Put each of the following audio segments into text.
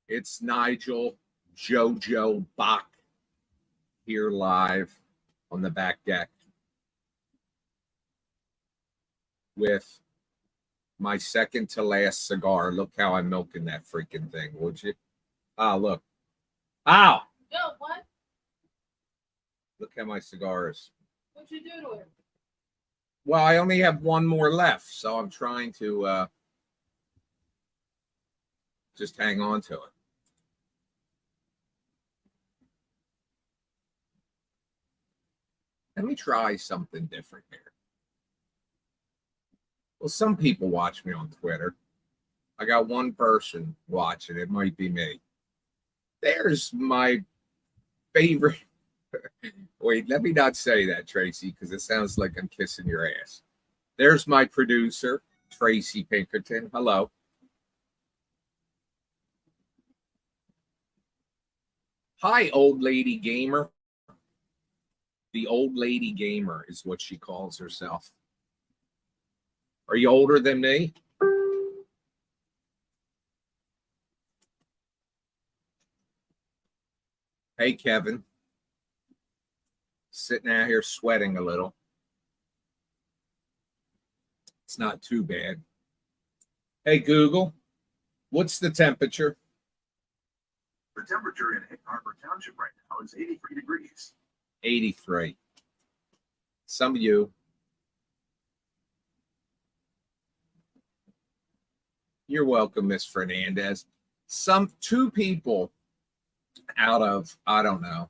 It's Nigel Jojo Bach here live on the back deck with my second to last cigar. Look how I'm milking that freaking thing, would you? Ah, look. Ow! Yo, what? Look how my cigar is. What'd you do to it? Well, I only have one more left, so I'm trying to just hang on to it. Let me try something different here. Well, some people watch me on Twitter. I got one person watching. It might be me. There's my favorite. Wait, let me not say that, Tracy, because it sounds like I'm kissing your ass. There's my producer, Tracy Pinkerton. Hello. Hi, old lady gamer. The old lady gamer is what she calls herself. Are you older than me? Hey, Kevin. Sitting out here sweating a little. It's not too bad. Hey, Google, what's the temperature? The temperature in Egg Harbor Township right now is 83 degrees. 83. Some of you. You're welcome, Miss Fernandez. Two people out of, I don't know,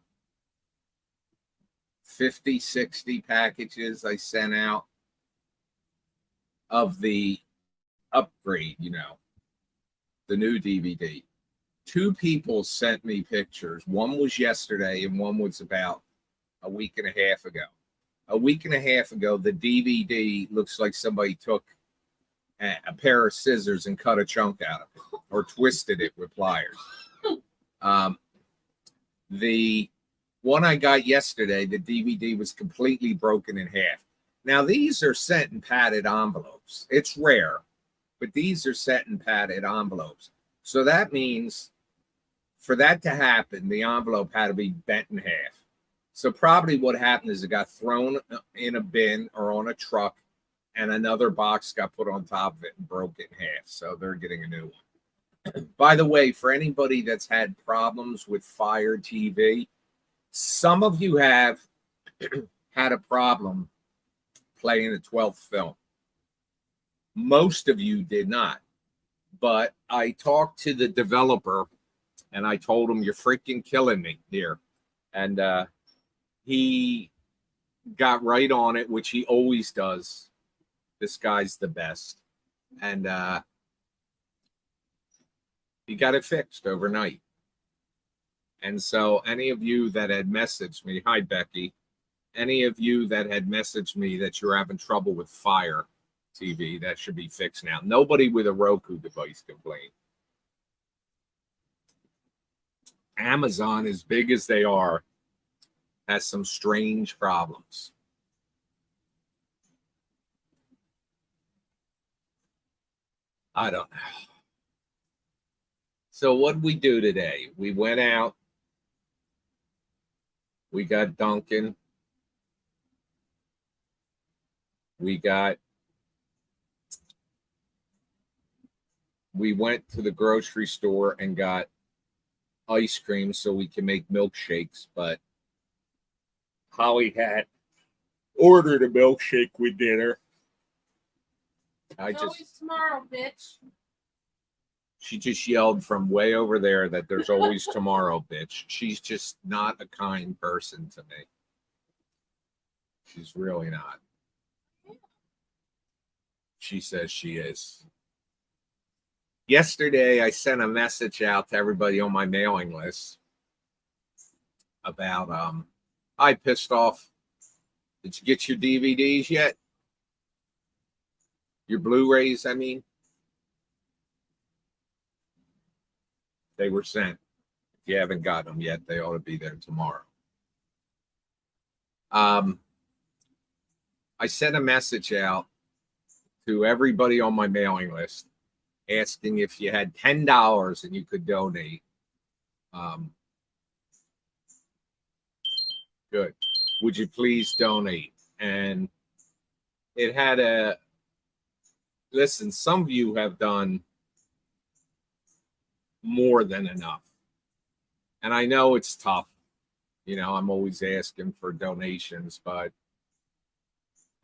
50, 60 packages I sent out of the upgrade, the new DVD. 2 people sent me pictures. One was yesterday and one was about a week and a half ago. A week and a half ago, the DVD looks like somebody took a pair of scissors and cut a chunk out of it or twisted it with pliers. The one I got yesterday, the DVD was completely broken in half. Now, these are sent in padded envelopes. It's rare, but these are sent in padded envelopes. So that means for that to happen, the envelope had to be bent in half. So probably what happened is it got thrown in a bin or on a truck, and another box got put on top of it and broke it in half. So they're getting a new one. By the way, for anybody that's had problems with Fire TV, some of you have had a problem playing the 12th film. Most of you did not. But I talked to the developer and I told him, you're freaking killing me here. And he got right on it, which he always does. This guy's the best. And he got it fixed overnight. And so any of you that had messaged me, hi, Becky, any of you that had messaged me that you're having trouble with Fire TV, that should be fixed now. Nobody with a Roku device complained. Amazon, as big as they are, has some strange problems. I don't know. So what did we do today? We went out. We got Dunkin'. We went to the grocery store and got ice cream so we can make milkshakes, but Holly had ordered a milkshake with dinner. Always tomorrow, bitch. She just yelled from way over there that there's always tomorrow, bitch. She's just not a kind person to me. She's really not. She says she is. Yesterday, I sent a message out to everybody on my mailing list about, I pissed off. Did you get your DVDs yet? Your Blu-rays, I mean? They were sent. If you haven't got them yet, they ought to be there tomorrow. I sent a message out to everybody on my mailing list asking if you had $10 and you could donate. Good. Would you please donate? And it had a listen, some of you have done more than enough. And I know it's tough. You know, I'm always asking for donations, but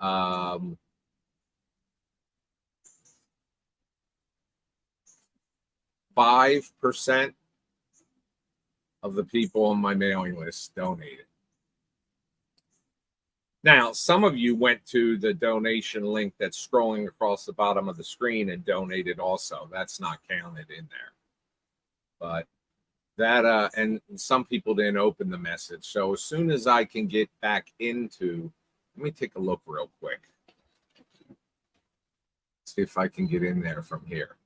5% of the people on my mailing list donated. Now, some of you went to the donation link that's scrolling across the bottom of the screen and donated also. That's not counted in there. But that, and some people didn't open the message. So as soon as I can get back into, let me take a look real quick. See if I can get in there from here.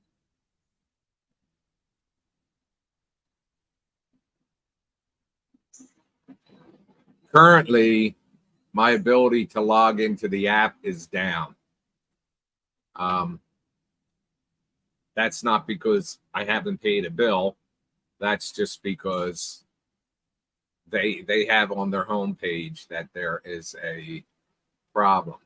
Currently, my ability to log into the app is down. That's not because I haven't paid a bill. That's just because they have on their homepage that there is a problem.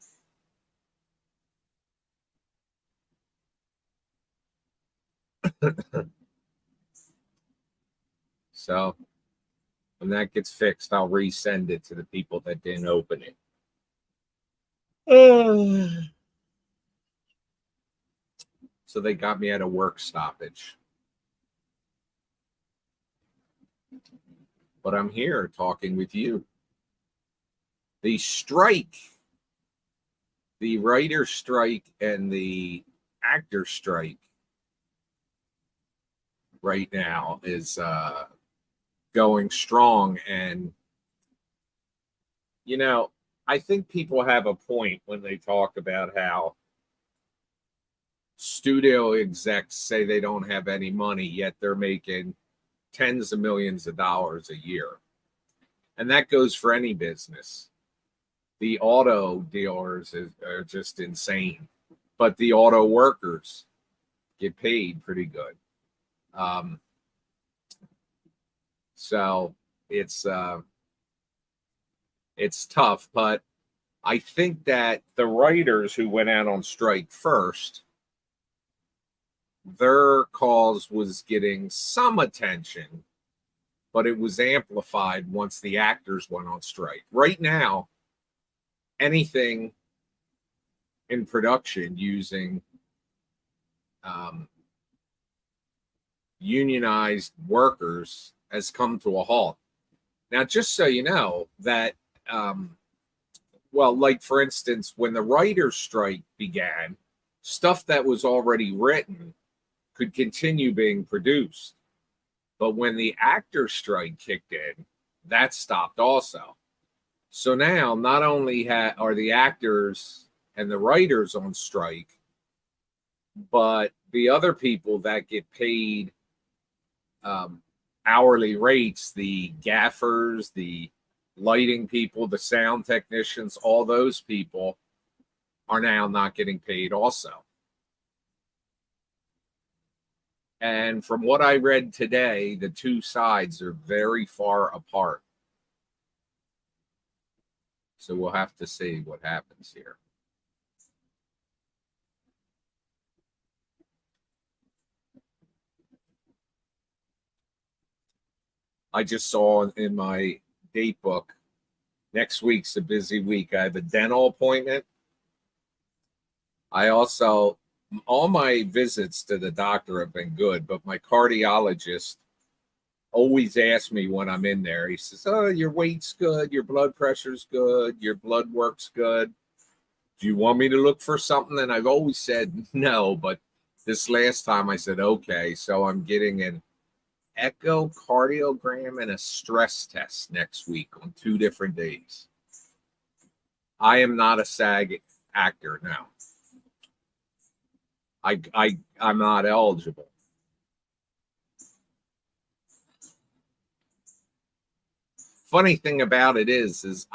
So when that gets fixed, I'll resend it to the people that didn't open it. So they got me at a work stoppage. But I'm here talking with you. The strike, the writer strike and the actor strike right now is going strong. And, you know, I think people have a point when they talk about how studio execs say they don't have any money, yet they're making tens of millions of dollars a year. And that goes for any business. The auto dealers are just insane, but the auto workers get paid pretty good. So it's tough, but I think that the writers who went out on strike first, their cause was getting some attention, but it was amplified once the actors went on strike. Right now, anything in production using unionized workers has come to a halt. Now, just so you know that, well, like for instance, when the writer's strike began, stuff that was already written could continue being produced. But when the actor strike kicked in, that stopped also. So now not only are the actors and the writers on strike, but the other people that get paid hourly rates, the gaffers, the lighting people, the sound technicians, all those people are now not getting paid also. And from what I read today, the two sides are very far apart. So we'll have to see what happens here. I just saw in my date book, next week's a busy week. I have a dental appointment. I also, all my visits to the doctor have been good, but my cardiologist always asks me when I'm in there. He says, "Oh, your weight's good, your blood pressure's good, your blood work's good. Do you want me to look for something?" And I've always said no, but this last time I said, okay. So I'm getting an echocardiogram and a stress test next week on 2 different days. I am not a SAG actor now. I'm not eligible. Funny thing about it is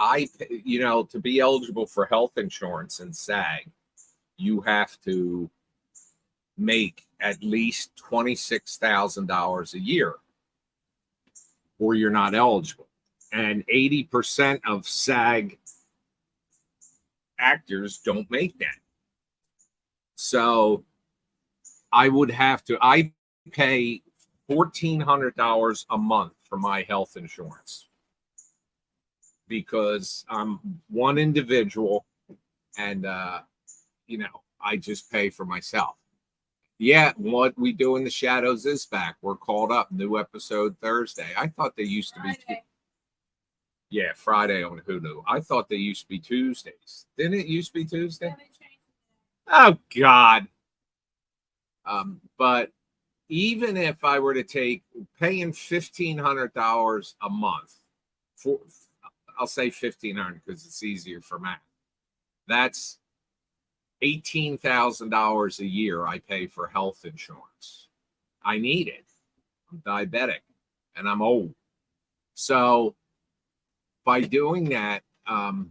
you know, to be eligible for health insurance and SAG, you have to make at least $26,000 a year, or you're not eligible. And 80% of SAG actors don't make that. So I pay $1,400 a month for my health insurance because I'm one individual and, I just pay for myself. Yeah, What We Do in the Shadows is back. We're called up. New episode Thursday. I thought they used to be. Friday. Yeah, Friday on Hulu. I thought they used to be Tuesdays. Didn't it used to be Tuesday? Yeah, they changed it. Oh God. But even if I were to take paying $1,500 a month for, I'll say 1,500 because it's easier for math. That's $18,000 a year I pay for health insurance. I need it. I'm diabetic and I'm old. So by doing that, and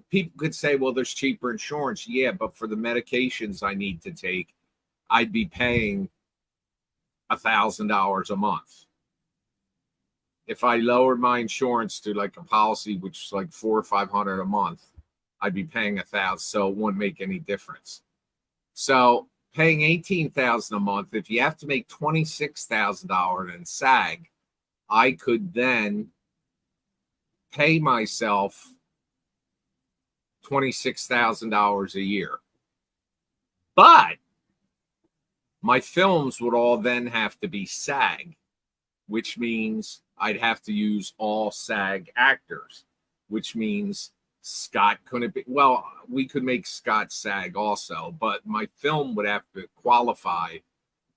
people could say, well, there's cheaper insurance. Yeah, but for the medications I need to take, I'd be paying $1,000 a month. If I lowered my insurance to like a policy which is like $400 or $500 a month, I'd be paying $1,000, so it wouldn't make any difference. So paying $18,000 a month, if you have to make $26,000 in SAG, I could then pay myself $26,000 a year. But my films would all then have to be SAG, which means I'd have to use all SAG actors, which means Scott couldn't be. Well, we could make Scott SAG also, but my film would have to qualify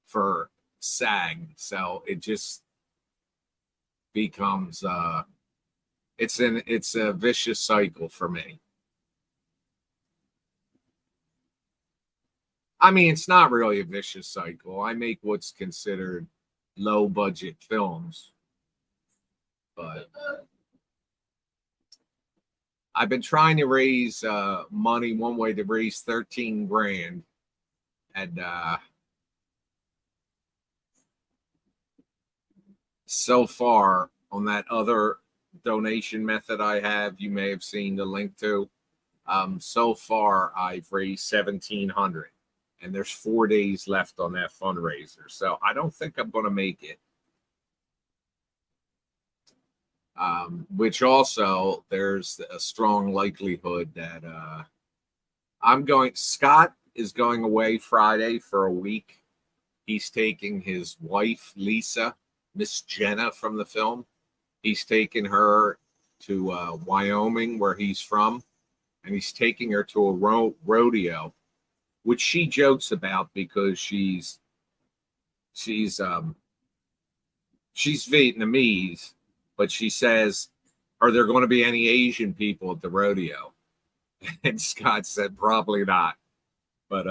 for SAG. So it just becomes it's a vicious cycle for me. I mean, it's not really a vicious cycle. I make what's considered low budget films, but I've been trying to raise money. One way to raise 13 grand, and so far on that other donation method I have, you may have seen the link to. So far, I've raised 1,700, and there's 4 days left on that fundraiser. So I don't think I'm going to make it. Which also there's a strong likelihood that Scott is going away Friday for a week. He's taking his wife, Lisa, Miss Jenna from the film. He's taking her to Wyoming, where he's from, and he's taking her to a rodeo, which she jokes about because she's Vietnamese, but she says, "Are there going to be any Asian people at the rodeo?" And Scott said, "Probably not. But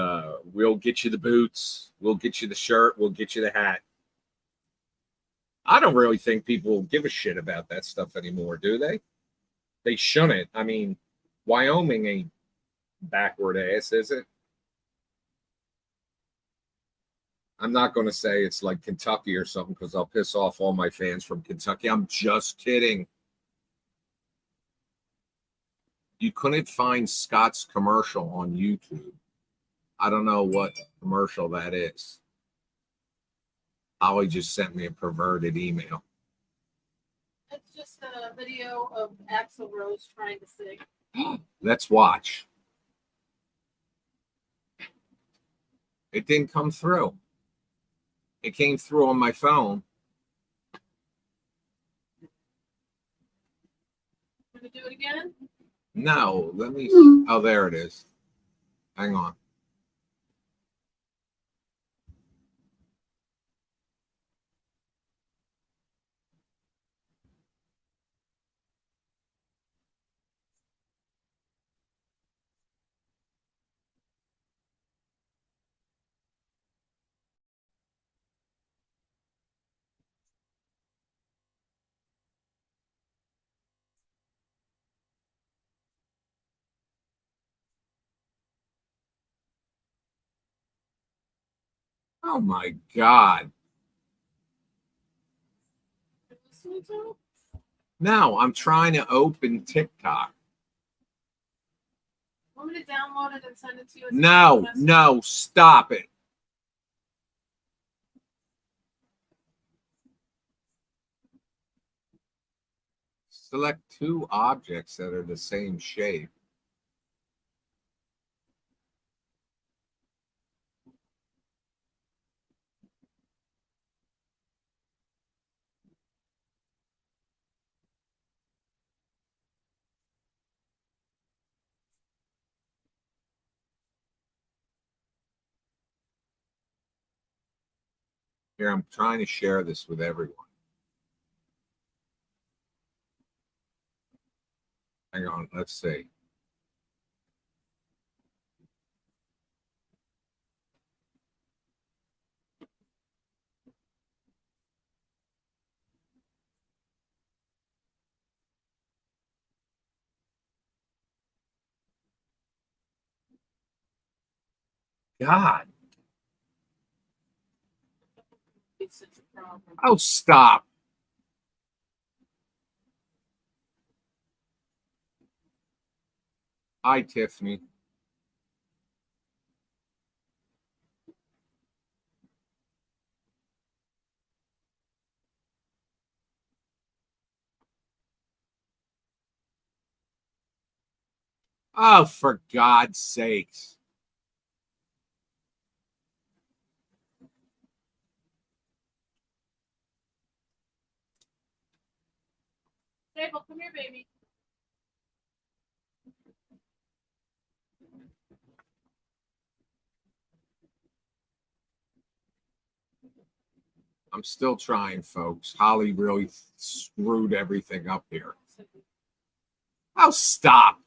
we'll get you the boots, we'll get you the shirt, we'll get you the hat." I don't really think people give a shit about that stuff anymore, do they? They shouldn't. I mean, Wyoming ain't backward ass, is it? I'm not going to say it's like Kentucky or something because I'll piss off all my fans from Kentucky. I'm just kidding. You couldn't find Scott's commercial on YouTube. I don't know what commercial that is. Holly just sent me a perverted email. It's just a video of Axl Rose trying to sing. Let's watch. It didn't come through. It came through on my phone. Can we do it again? No, let me. Oh, there it is. Hang on. Oh my God. You're listening to? No, I'm trying to open TikTok. Want me to download it and send it to you? As a No, message? no, stop it. Select two objects that are the same shape. Here, I'm trying to share this with everyone. Hang on, let's see. God. It's such a problem. Oh, stop. Hi, Tiffany. Oh, for God's sakes. Mabel, come here, baby. I'm still trying, folks. Holly really screwed everything up here. Oh, stop.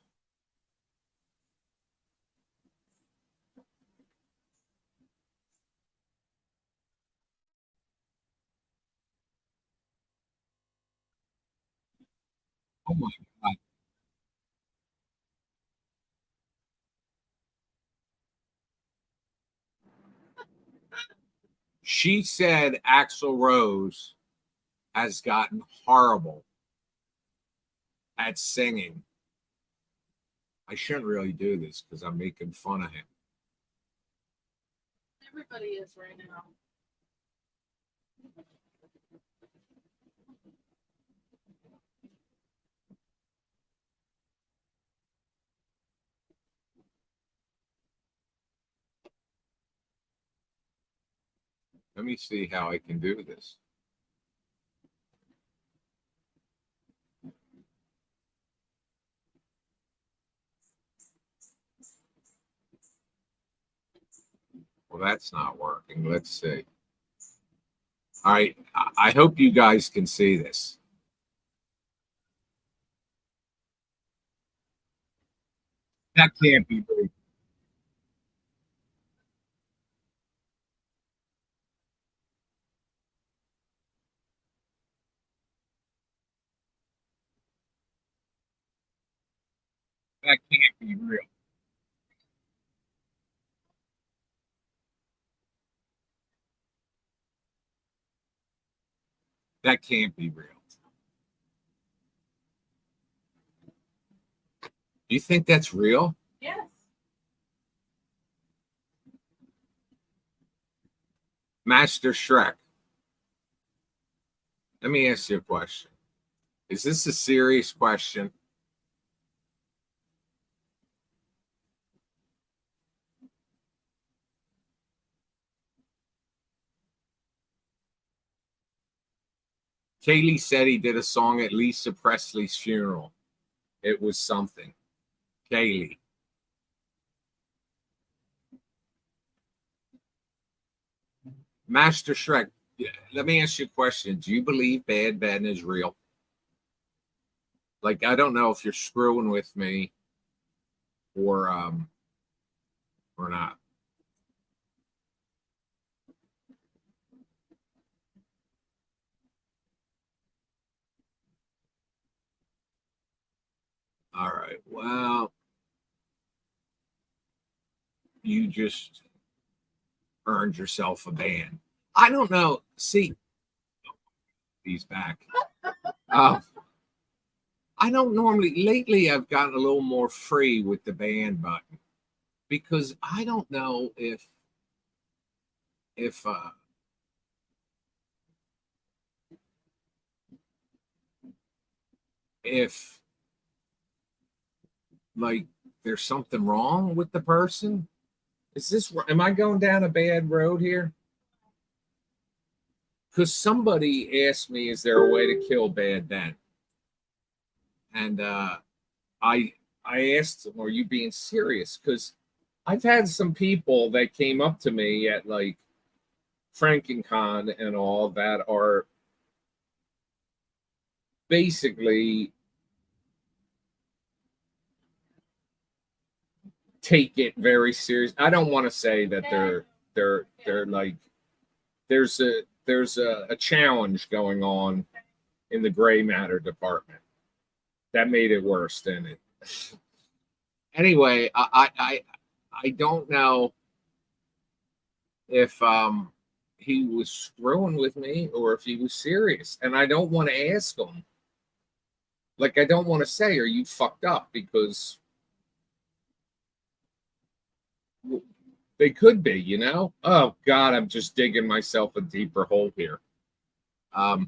Oh, my God. She said Axl Rose has gotten horrible at singing. I shouldn't really do this because I'm making fun of him. Everybody is right now. Let me see how I can do this. Well, that's not working. Let's see. All right. I hope you guys can see this. That can't be real. That can't be real. That can't be real. You think that's real? Yes. Master Shrek. Let me ask you a question. Is this a serious question? Kaylee said he did a song at Lisa Presley's funeral. It was something. Kaylee. Master Shrek, let me ask you a question. Do you believe Bad Ben is real? Like, I don't know if you're screwing with me or not. All right. Well, you just earned yourself a ban. I don't know. See, he's back. Uh, I don't normally, lately, I've gotten a little more free with the ban button because I don't know if if like there's something wrong with the person. Is this, am I going down a bad road here? Because somebody asked me, is there a way to kill bad men? And I asked them, are you being serious? Because I've had some people that came up to me at like FrankenCon and all that are basically take it very serious. I don't want to say that they're like there's a challenge going on in the gray matter department. That made it worse, didn't it? Anyway, I don't know if he was screwing with me or if he was serious, and I don't want to ask him. Like, I don't want to say, "Are you fucked up?" Because they could be, you know. Oh God, I'm just digging myself a deeper hole here. But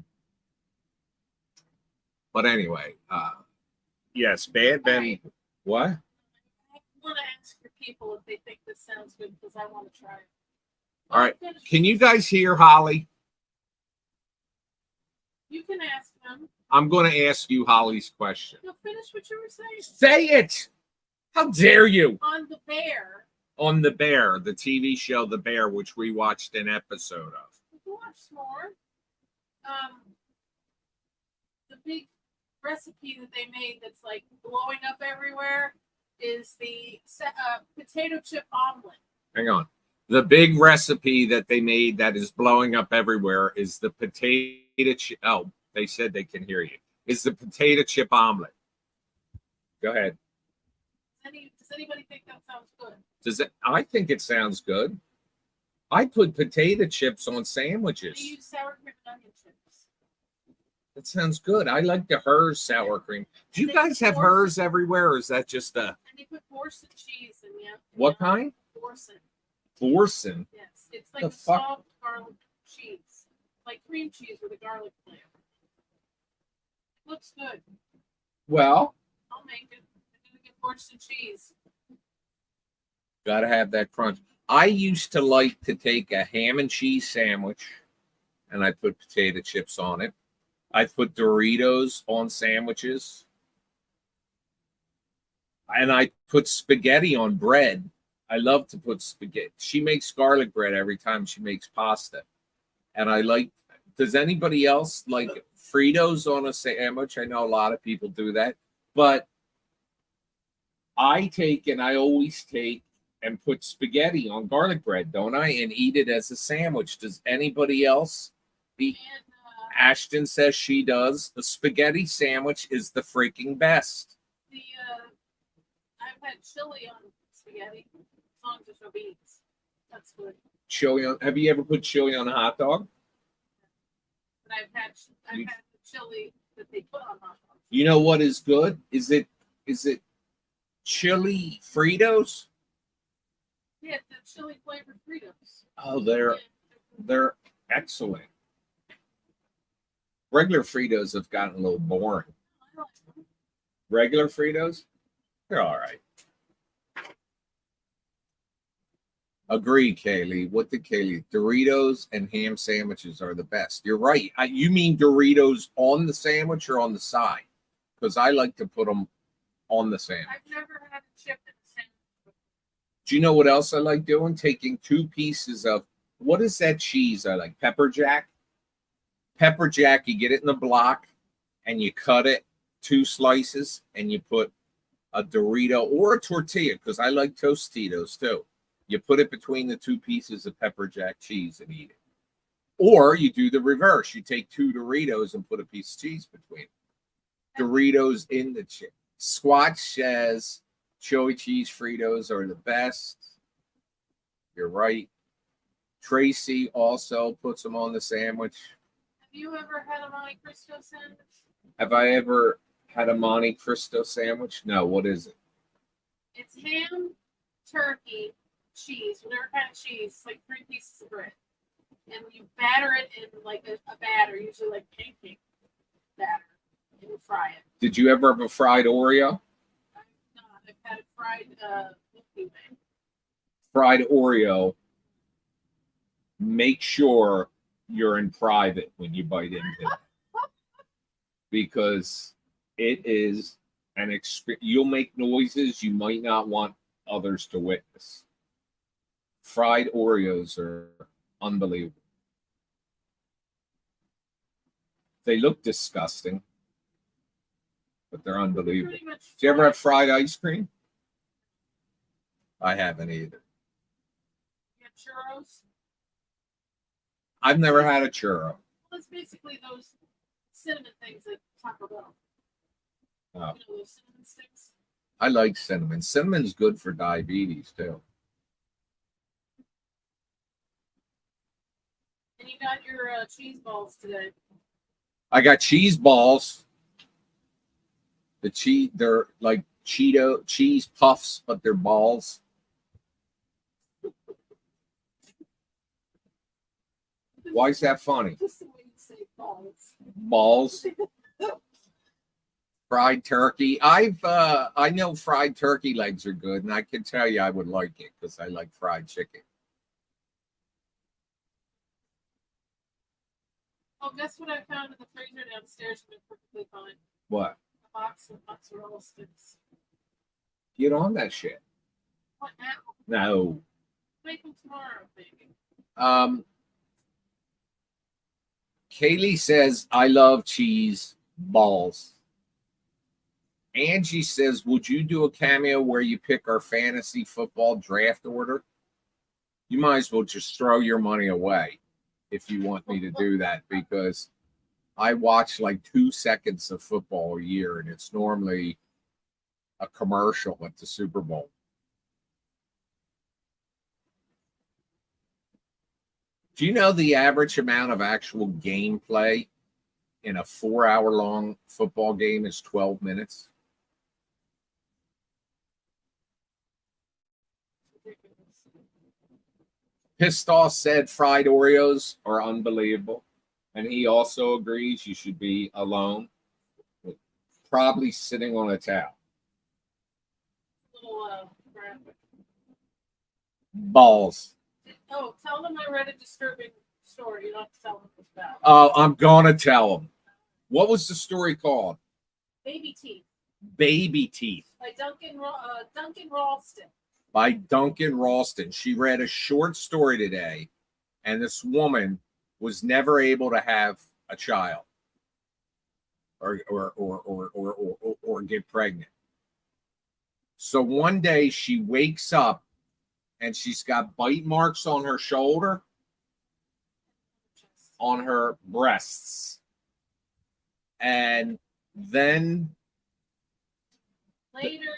anyway, yes, Bad Ben. What? I want to ask your people if they think this sounds good because I want to try it. All right. Can you guys hear Holly? You can ask them. I'm going to ask you Holly's question. You'll finish what you were saying. Say it. How dare you? On the bear. On The Bear, the TV show The Bear, which we watched an episode of. You can watch more. The big recipe that they made that's like blowing up everywhere is the potato chip omelet. Hang on. The big recipe that they made that is blowing up everywhere is the potato chip. Oh, they said they can hear you. Is the potato chip omelet. Go ahead. Does anybody think that sounds good? Does it? I think it sounds good. I put potato chips on sandwiches. They use sour cream and onion chips. That sounds good. I like the Hers sour cream. Do you guys have Hers everywhere, or is that just a? And they put Borson cheese in the. What kind? Borson. Borson. Yes, it's like The a fuck? soft garlic cheese, like cream cheese with a garlic flavor. It looks good. Well, I'll make it. I'm gonna get Borson cheese. gotta have that crunch. I used to like to take a ham and cheese sandwich, and I put potato chips on it. I put Doritos on sandwiches, and I put spaghetti on bread. I love to put spaghetti. She makes garlic bread every time she makes pasta. And I like, does anybody else like Fritos on a sandwich? I know a lot of people do that. But I always take and put spaghetti on garlic bread, don't I? And eat it as a sandwich. Does anybody else eat? And Ashton says she does. The spaghetti sandwich is the freaking best. I've had chili on spaghetti. As long as there's no beans. That's good. Chili on, have you ever put chili on a hot dog? But I've had the chili that they put on hot dogs. You know what is good? Is it chili Fritos? Yeah, the chili flavored Fritos. Oh, they're excellent. Regular Fritos have gotten a little boring. I like them. Regular Fritos, they're all right. Agree, Kaylee. What did Kaylee? Doritos and ham sandwiches are the best. You're right. You mean Doritos on the sandwich or on the side? Because I like to put them on the sandwich. I've never had a chip in the sandwich. Do you know what else I like doing? Taking 2 pieces of, what is that cheese I like? Pepper jack? Pepper jack, you get it in the block and you cut it 2 slices and you put a Dorito or a tortilla, because I like Tostitos too. You put it between the 2 pieces of pepper jack cheese and eat it. Or you do the reverse. You take 2 Doritos and put a piece of cheese between. Doritos in the chip. Squatch says chili cheese Fritos are the best. You're right. Tracy also puts them on the sandwich. Have you ever had a Monte Cristo sandwich? Have I ever had a Monte Cristo sandwich? No. What is it? It's ham, turkey, cheese, whatever kind of cheese. It's like 3 pieces of bread. And you batter it in like a batter, usually like pancake batter, and you fry it. Did you ever have a fried Oreo? I've not. I've had it fried Milky Way. Fried Oreo. Make sure you're in private when you bite into it, because it is an experience. You'll make noises you might not want others to witness. Fried Oreos are unbelievable. They look disgusting, but they're unbelievable. Pretty much. Do you ever have fried ice cream? I haven't either. You have churros? I've never had a churro. Well, it's basically those cinnamon things at Taco Bell. Oh. You know those cinnamon sticks? I like cinnamon. Cinnamon's good for diabetes too. And you got your cheese balls today. I got cheese balls. They're like Cheeto cheese puffs, but they're balls. Why is that funny? Just the way you say balls. Balls. Fried turkey. I know fried turkey legs are good, and I can tell you I would like it because I like fried chicken. Oh, guess what I found in the freezer downstairs and been perfectly fine? What? A box of mozzarella sticks. Get on that shit. What now? No. Make them tomorrow, baby. Kaylee says, I love cheese balls. Angie says, would you do a cameo where you pick our fantasy football draft order? You might as well just throw your money away if you want me to do that, because I watch like 2 seconds of football a year, and it's normally a commercial at the Super Bowl. Do you know the average amount of actual gameplay in a 4-hour-long football game is 12 minutes? Pissed Off said fried Oreos are unbelievable. And he also agrees you should be alone, probably sitting on a towel. Little graphic. Balls. Oh, tell them I read a disturbing story. You don't have to tell them what's about. I'm going to tell them. What was the story called? Baby Teeth Baby Teeth by Duncan Ralston. by Duncan Ralston. She read a short story today, and this woman was never able to have a child or get pregnant. So one day she wakes up and she's got bite marks on her shoulder, on her breasts. And then Later,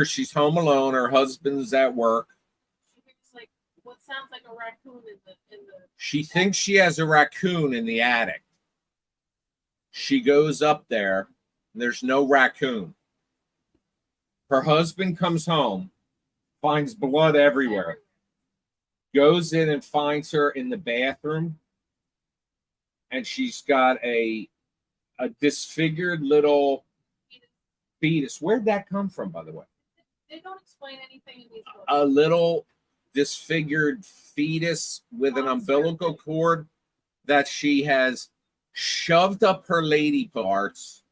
she's home alone. Her husband's at work. She hears like what sounds like a raccoon in the. She thinks she has a raccoon in the attic. She goes up there, and there's no raccoon. Her husband comes home, finds blood everywhere, goes in and finds her in the bathroom, and she's got a disfigured little fetus. Where'd that come from, by the way? They don't explain anything in these books. A little disfigured fetus with an umbilical cord that she has shoved up her lady parts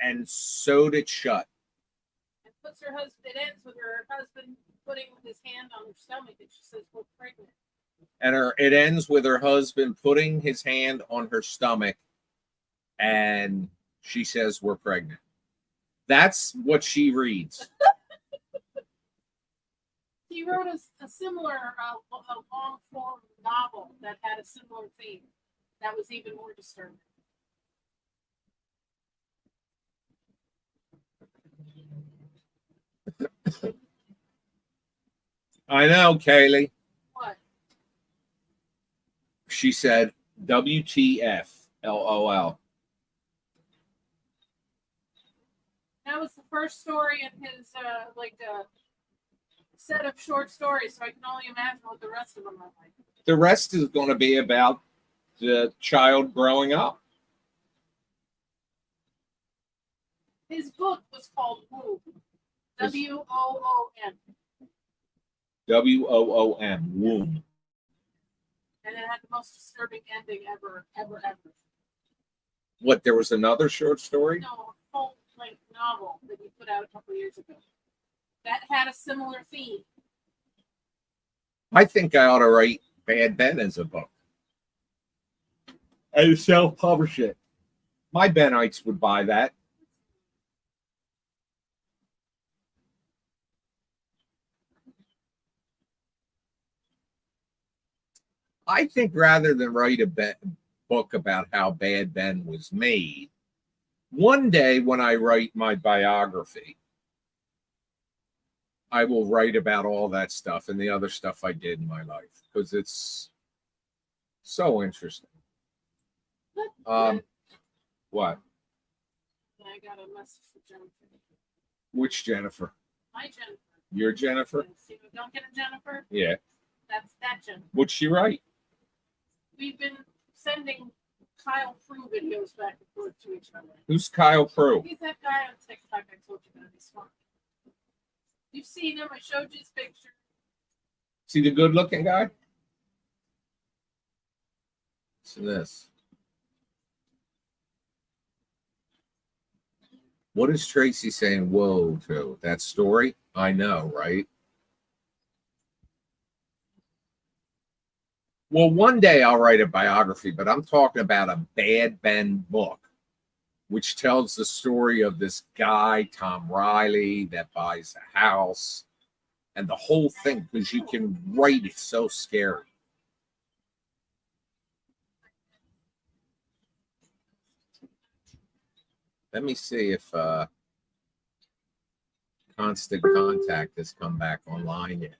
and sewed it shut. And puts her husband. It ends with her husband putting his hand on her stomach, and she says, "We're pregnant." And it ends with her husband putting his hand on her stomach, and she says, "We're pregnant." That's what she reads. He wrote a similar, a long form novel that had a similar theme. That was even more disturbing. I know, Kaylee. What? She said, WTF, LOL. That was the first story in his set of short stories, so I can only imagine what the rest of them are like. The rest is going to be about the child growing up. His book was called Womb. WOOM. WOOM, womb. And it had the most disturbing ending ever. What, there was another short story? No, a full length novel that he put out a couple years ago that had a similar theme. I think I ought to write Bad Ben as a book. And self-publish it. My Benites would buy that. I think rather than write a book about how Bad Ben was made, one day when I write my biography, I will write about all that stuff and the other stuff I did in my life because it's so interesting. What? I got a message from Jennifer. Which Jennifer? My Jennifer. Your Jennifer? See, don't get a Jennifer? Yeah. That's that Jennifer. What'd she write? We've been sending Kyle Prue videos back and forth to each other. Who's Kyle Prue? He's that guy on TikTok I told you about. He's smart. You've seen him. I showed you his picture. See the good-looking guy? Listen to this. What is Tracy saying whoa to? That story? I know, right? Well, one day I'll write a biography, but I'm talking about a Bad Ben book, which tells the story of this guy, Tom Riley, that buys a house and the whole thing, because you can write it so scary. Let me see if Constant Contact has come back online yet.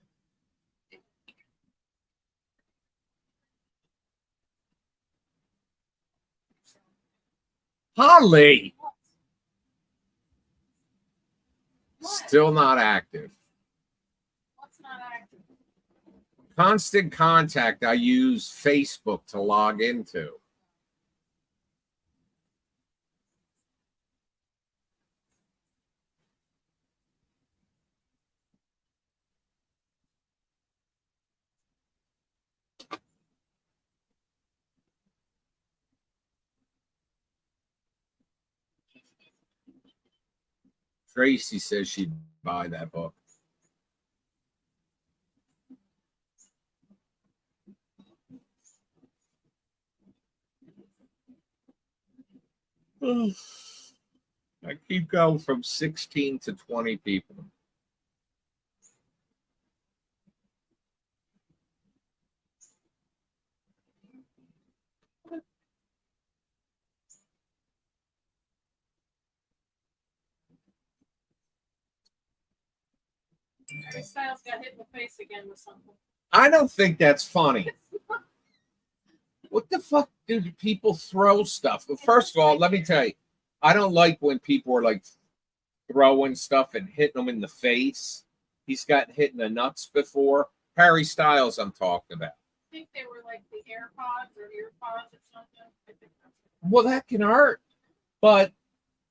Holly! What? Still not active. What's not active? Constant Contact, I use Facebook to log into. Tracy says she'd buy that book. I keep going from 16 to 20 people. Harry Styles got hit in the face again with something. I don't think that's funny. What the fuck do people throw stuff? Well, first of all, let me tell you, I don't like when people are like throwing stuff and hitting them in the face. He's gotten hit in the nuts before. Harry Styles, I'm talking about. I think they were like the AirPods or earpods or something. I think that's Well, that can hurt. But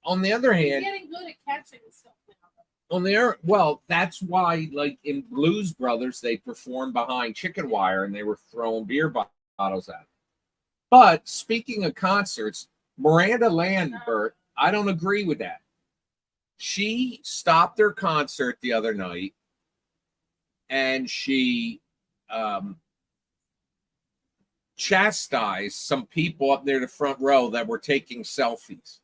on the other He's hand, getting good at catching stuff now. well, that's why, like in Blues Brothers, they performed behind chicken wire and they were throwing beer bottles at him. But speaking of concerts, Miranda Lambert, I don't agree with that. She stopped her concert the other night and she chastised some people up near the front row that were taking selfies.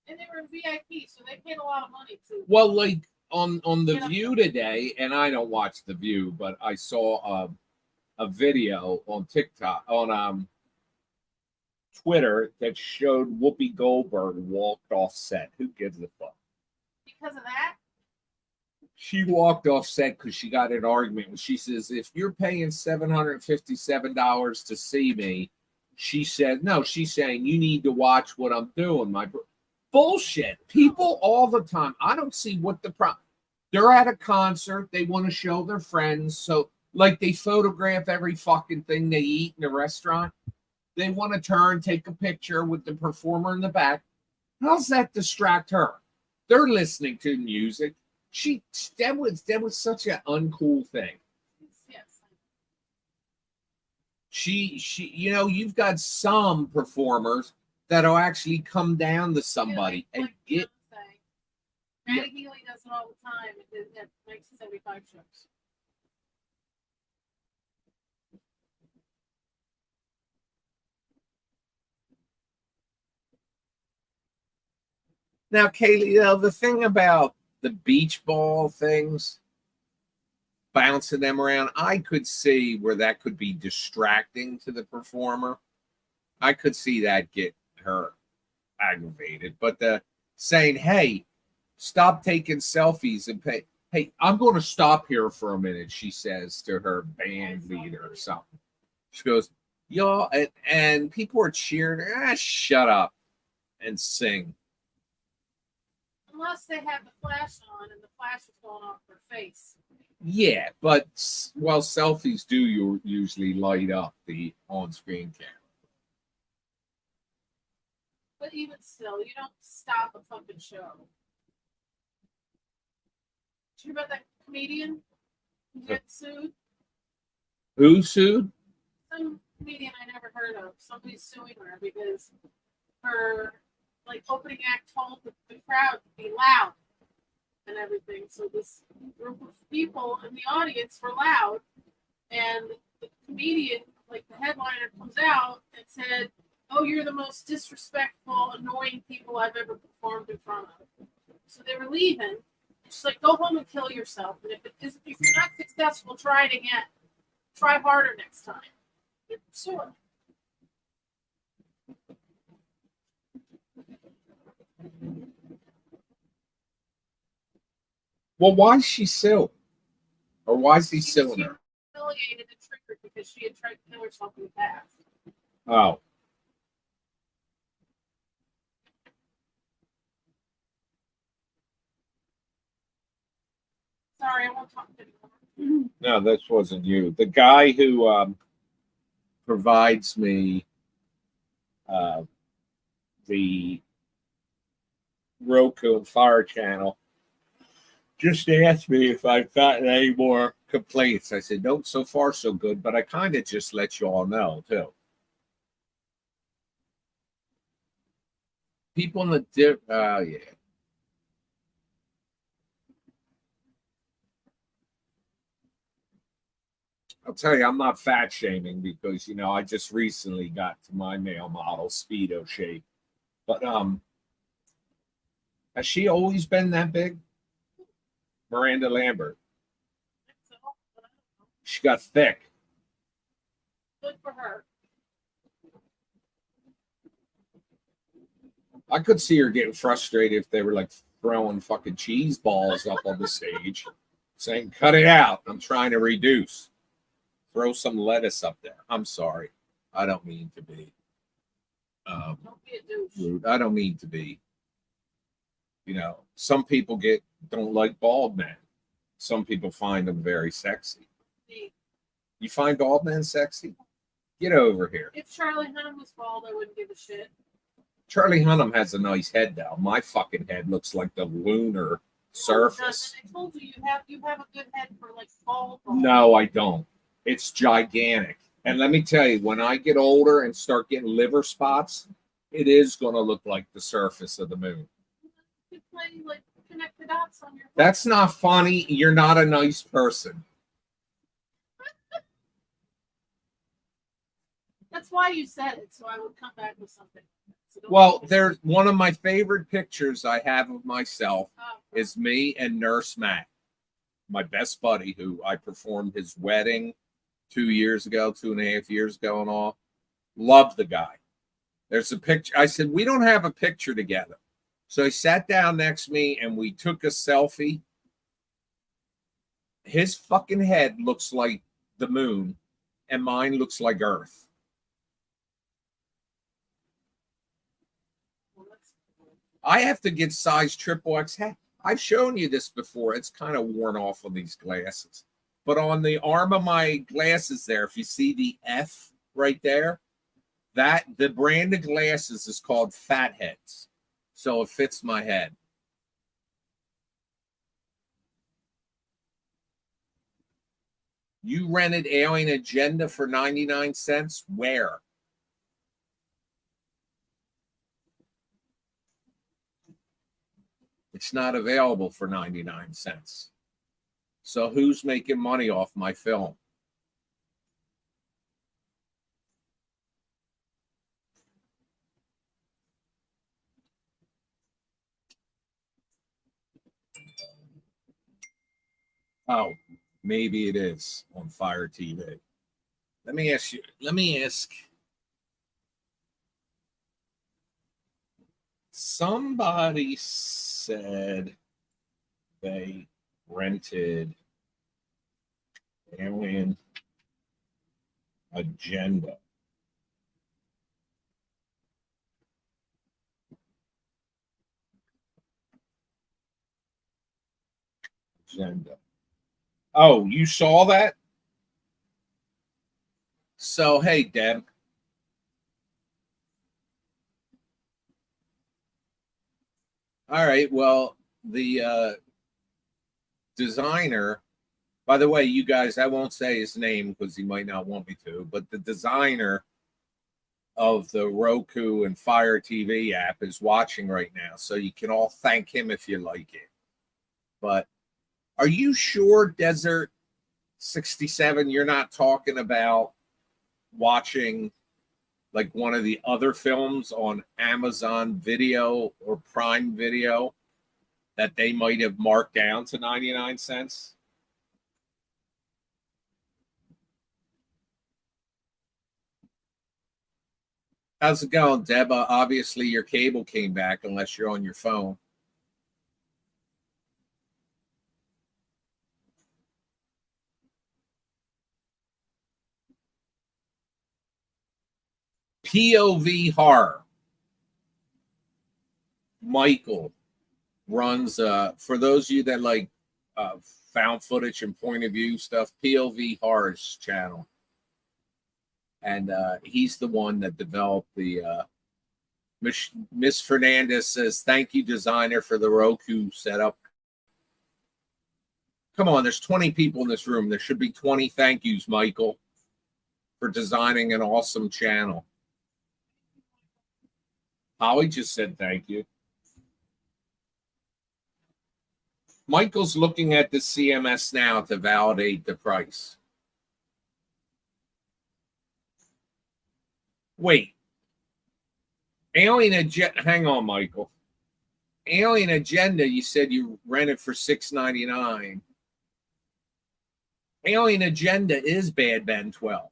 And they were in VIP, so they paid a lot of money too. Well, like on The View today, and I don't watch The View, but I saw a video on TikTok, on Twitter, that showed Whoopi Goldberg walked off set. Who gives a fuck? Because of that? She walked off set because she got in an argument. She says, if you're paying $757 to see me, She said, no, she's saying you need to watch what I'm doing. Bullshit. People all the time. I don't see what the problem. They're at a concert. They want to show their friends. So, like, they photograph every fucking thing they eat in a restaurant. They want to turn, take a picture with the performer in the back. How's that distract her? They're listening to music. That was such an uncool thing. Yes. She, you've got some performers that'll actually come down to somebody and get. Maddie Healy does it all the time at 1975 shows. Now, Kaylee, the thing about the beach ball things, bouncing them around, I could see where that could be distracting to the performer. I could see that get her aggravated. But the saying, hey, stop taking selfies and pay. Hey, I'm going to stop here for a minute, she says to her band leader or something. She goes, y'all, and people are cheering. Shut up and sing. Unless they have the flash on and the flash is going off her face. Yeah, but selfies do usually light up the on-screen camera. But even still, you don't stop a fucking show. Did you hear about that comedian who got sued? Who sued? Some comedian I never heard of. Somebody's suing her because her opening act told the crowd to be loud and everything. So this group of people in the audience were loud, and the comedian, the headliner, comes out and said, "Oh, you're the most disrespectful, annoying people I've ever performed in front of." So they were leaving. She's like, "Go home and kill yourself. And if you're not successful, try it again. Try harder next time." Sure. Well, why is she suing? Or why is he suing her? Humiliated and triggered because she had tried to kill herself in the past. Oh. Sorry, I won't talk anymore. No, this wasn't you. The guy who provides me the Roku and Fire channel just asked me if I've gotten any more complaints. I said, nope, so far so good, but I kind of just let you all know, too. People in the yeah. I'll tell you, I'm not fat shaming because, I just recently got to my male model Speedo shape. But has she always been that big? Miranda Lambert. She got thick. Good for her. I could see her getting frustrated if they were throwing fucking cheese balls up on the stage, saying, cut it out. I'm trying to reduce. Throw some lettuce up there. I'm sorry. I don't mean to be. Don't be a douche. Rude. I don't mean to be. Some people don't like bald men. Some people find them very sexy. Me. You find bald men sexy? Get over here. If Charlie Hunnam was bald, I wouldn't give a shit. Charlie Hunnam has a nice head, though. My fucking head looks like the lunar surface. I told you you have a good head for bald. No, I don't. It's gigantic. And let me tell you, when I get older and start getting liver spots, it is going to look like the surface of the moon. You play connect the dots on your. That's not funny. You're not a nice person. That's why you said it, so I would come back with something. So well, there's one of my favorite pictures I have of myself is me and Nurse Matt, my best buddy, who I performed his wedding 2.5 years ago and all. Love the guy. There's a picture. I said, we don't have a picture together. So he sat down next to me and we took a selfie. His fucking head looks like the moon and mine looks like Earth. I have to get size triple X. I've shown you this before. It's kind of worn off on these glasses. But on the arm of my glasses there, if you see the F right there, that the brand of glasses is called Fatheads. So it fits my head. You rented Alien Agenda for 99 cents? Where? It's not available for 99 cents. So who's making money off my film? Oh, maybe it is on Fire TV. Let me ask. Somebody said they rented Alien Agenda. Oh, you saw that? So, hey, Deb. All right. Well, the designer, by the way, you guys, I won't say his name because he might not want me to, but the designer of the Roku and Fire TV app is watching right now. So you can all thank him if you like it. But are you sure, Desert 67, you're not talking about watching like one of the other films on Amazon Video or Prime Video that they might have marked down to 99 cents? How's it going, Deb? Obviously, your cable came back unless you're on your phone. POV Horror. Michael runs, for those of you that like found footage and point of view stuff, POV Horror's channel. And he's the one that developed the Miss Fernandez says, thank you, designer, for the Roku setup. Come on, there's 20 people in this room. There should be 20 thank yous, Michael, for designing an awesome channel. Holly just said thank you. Michael's looking at the CMS now to validate the price. Wait. Alien Agenda. Hang on, Michael. Alien Agenda, you said you rented for $6.99. Alien Agenda is Bad Ben 12.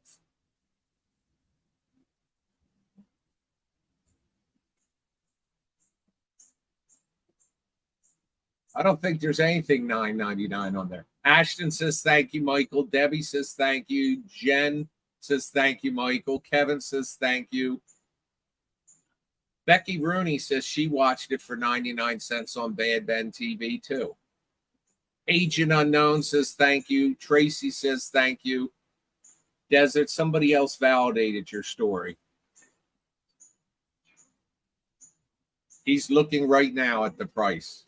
I don't think there's anything $9.99 on there. Ashton says thank you, Michael. Debbie says thank you. Jen says thank you, Michael. Kevin says thank you. Becky Rooney says she watched it for 99 cents on Bad Ben TV too. Agent Unknown says thank you. Tracy says thank you. Desert, somebody else validated your story. He's looking right now at the price.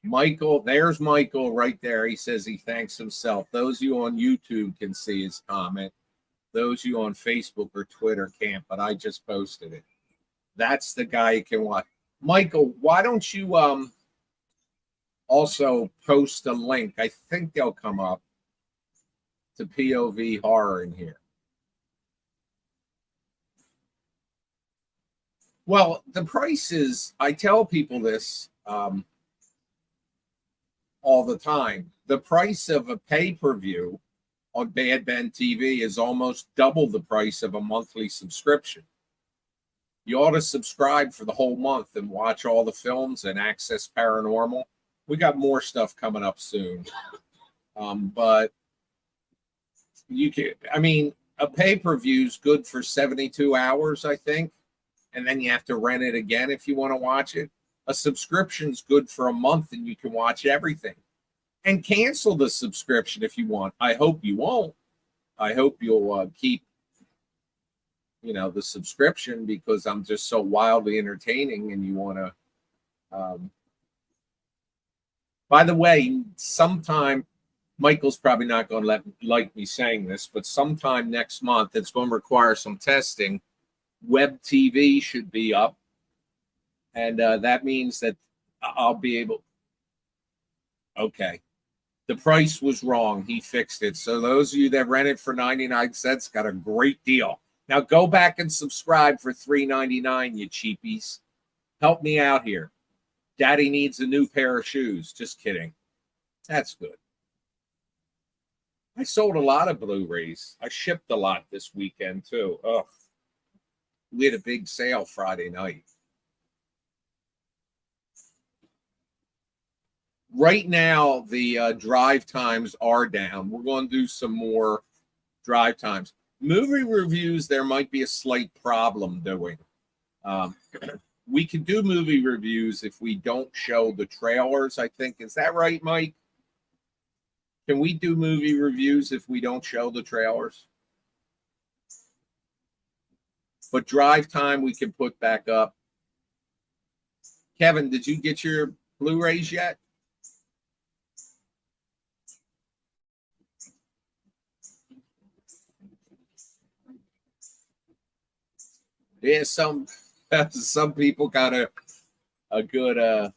Michael, there's Michael right there. He says he thanks himself. Those of you on YouTube can see his comment. Those of you on Facebook or Twitter can't, but I just posted it. That's the guy you can watch. Michael, why don't you also post a link? I think they'll come up to POV Horror in here. Well, the price is, I tell people this all the time. The price of a pay-per-view on Bad Ben TV is almost double the price of a monthly subscription. You ought to subscribe for the whole month and watch all the films and access paranormal. We got more stuff coming up soon. But you can, I mean, a pay-per-view is good for 72 hours, I think. And then you have to rent it again if you want to watch it. A subscription's good for a month and you can watch everything. And cancel the subscription if you want. I hope you won't. I hope you'll keep, the subscription, because I'm just so wildly entertaining and you want to. By the way, sometime, Michael's probably not going to like me saying this, but sometime next month, it's going to require some testing. Web TV should be up. And that means that I'll be able. Okay. The price was wrong. He fixed it. So those of you that rent it for 99 cents got a great deal. Now go back and subscribe for $3.99, you cheapies. Help me out here. Daddy needs a new pair of shoes. Just kidding. That's good. I sold a lot of Blu-rays. I shipped a lot this weekend too. Oh, we had a big sale Friday night. Right now, the drive times are down. We're going to do some more drive times. Movie reviews, there might be a slight problem doing. We can do movie reviews if we don't show the trailers, I think. Is that right, Mike? Can we do movie reviews if we don't show the trailers? But drive time we can put back up. Kevin, did you get your Blu-rays yet? Yeah, some people got a good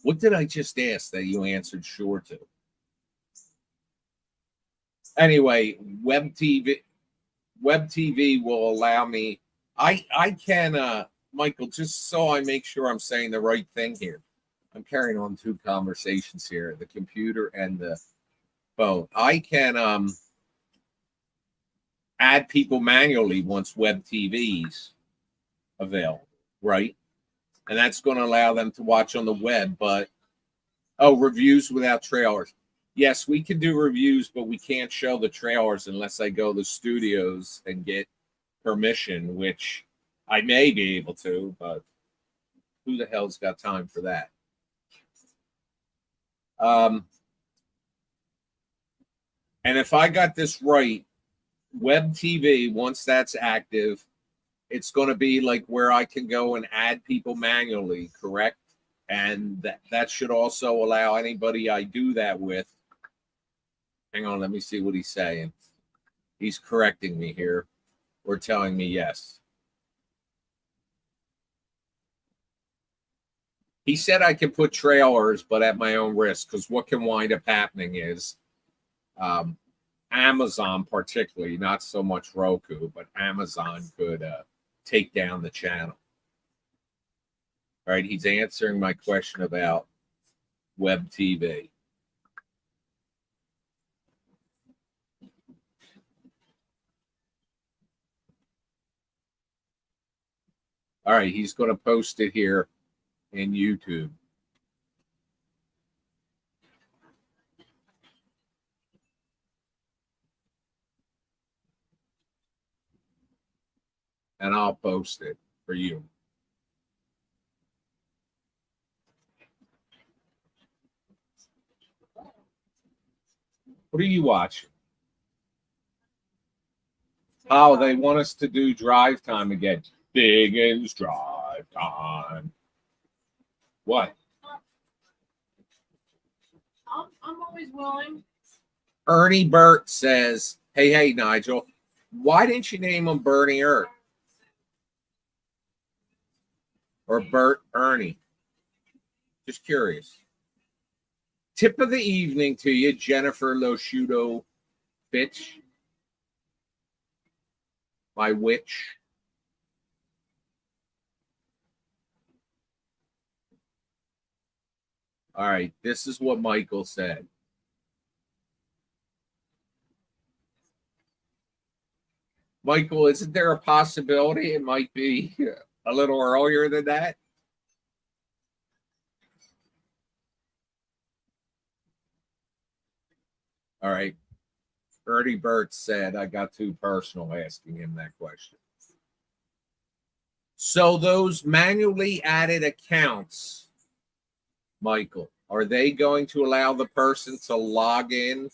what did I just ask that you answered sure to? Anyway, web TV will allow me. I can Michael, just so I make sure I'm saying the right thing here. I'm carrying on two conversations here, the computer and the phone. I can add people manually once web TV's available, right? And that's going to allow them to watch on the web. But reviews without trailers. Yes, we can do reviews, but we can't show the trailers unless I go to the studios and get permission, which I may be able to, but who the hell's got time for that? And if I got this right, web TV, once that's active, it's going to be like where I can go and add people manually, correct? And that should also allow anybody I do that with. Hang on, let me see what he's saying. He's correcting me here or telling me yes. He said I can put trailers, but at my own risk, because what can wind up happening is Amazon, particularly, not so much Roku, but Amazon could take down the channel. All right, he's answering my question about web TV. All right, he's going to post it here in YouTube. And I'll post it for you. What are you watching? Oh, they want us to do drive time again. Biggins drive time. What? I'm always willing. Ernie Burt says, hey, Nigel, why didn't you name him Bernie Ert? Or Bert Ernie? Just curious. Tip of the evening to you, Jennifer Loshuto Fitch. My witch. All right, this is what Michael said. Michael, isn't there a possibility it might be a little earlier than that? All right. Ernie Burt said I got too personal asking him that question. So those manually added accounts, Michael, are they going to allow the person to log in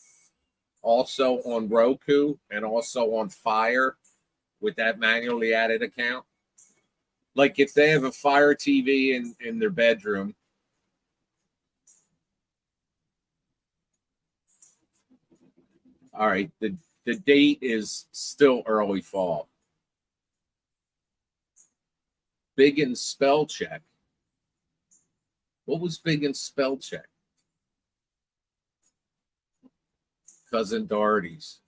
also on Roku and also on Fire with that manually added account? Like if they have a Fire TV in their bedroom. All right, the date is still early fall. Big in spell check. What was big in spell check? Cousin Doherty's.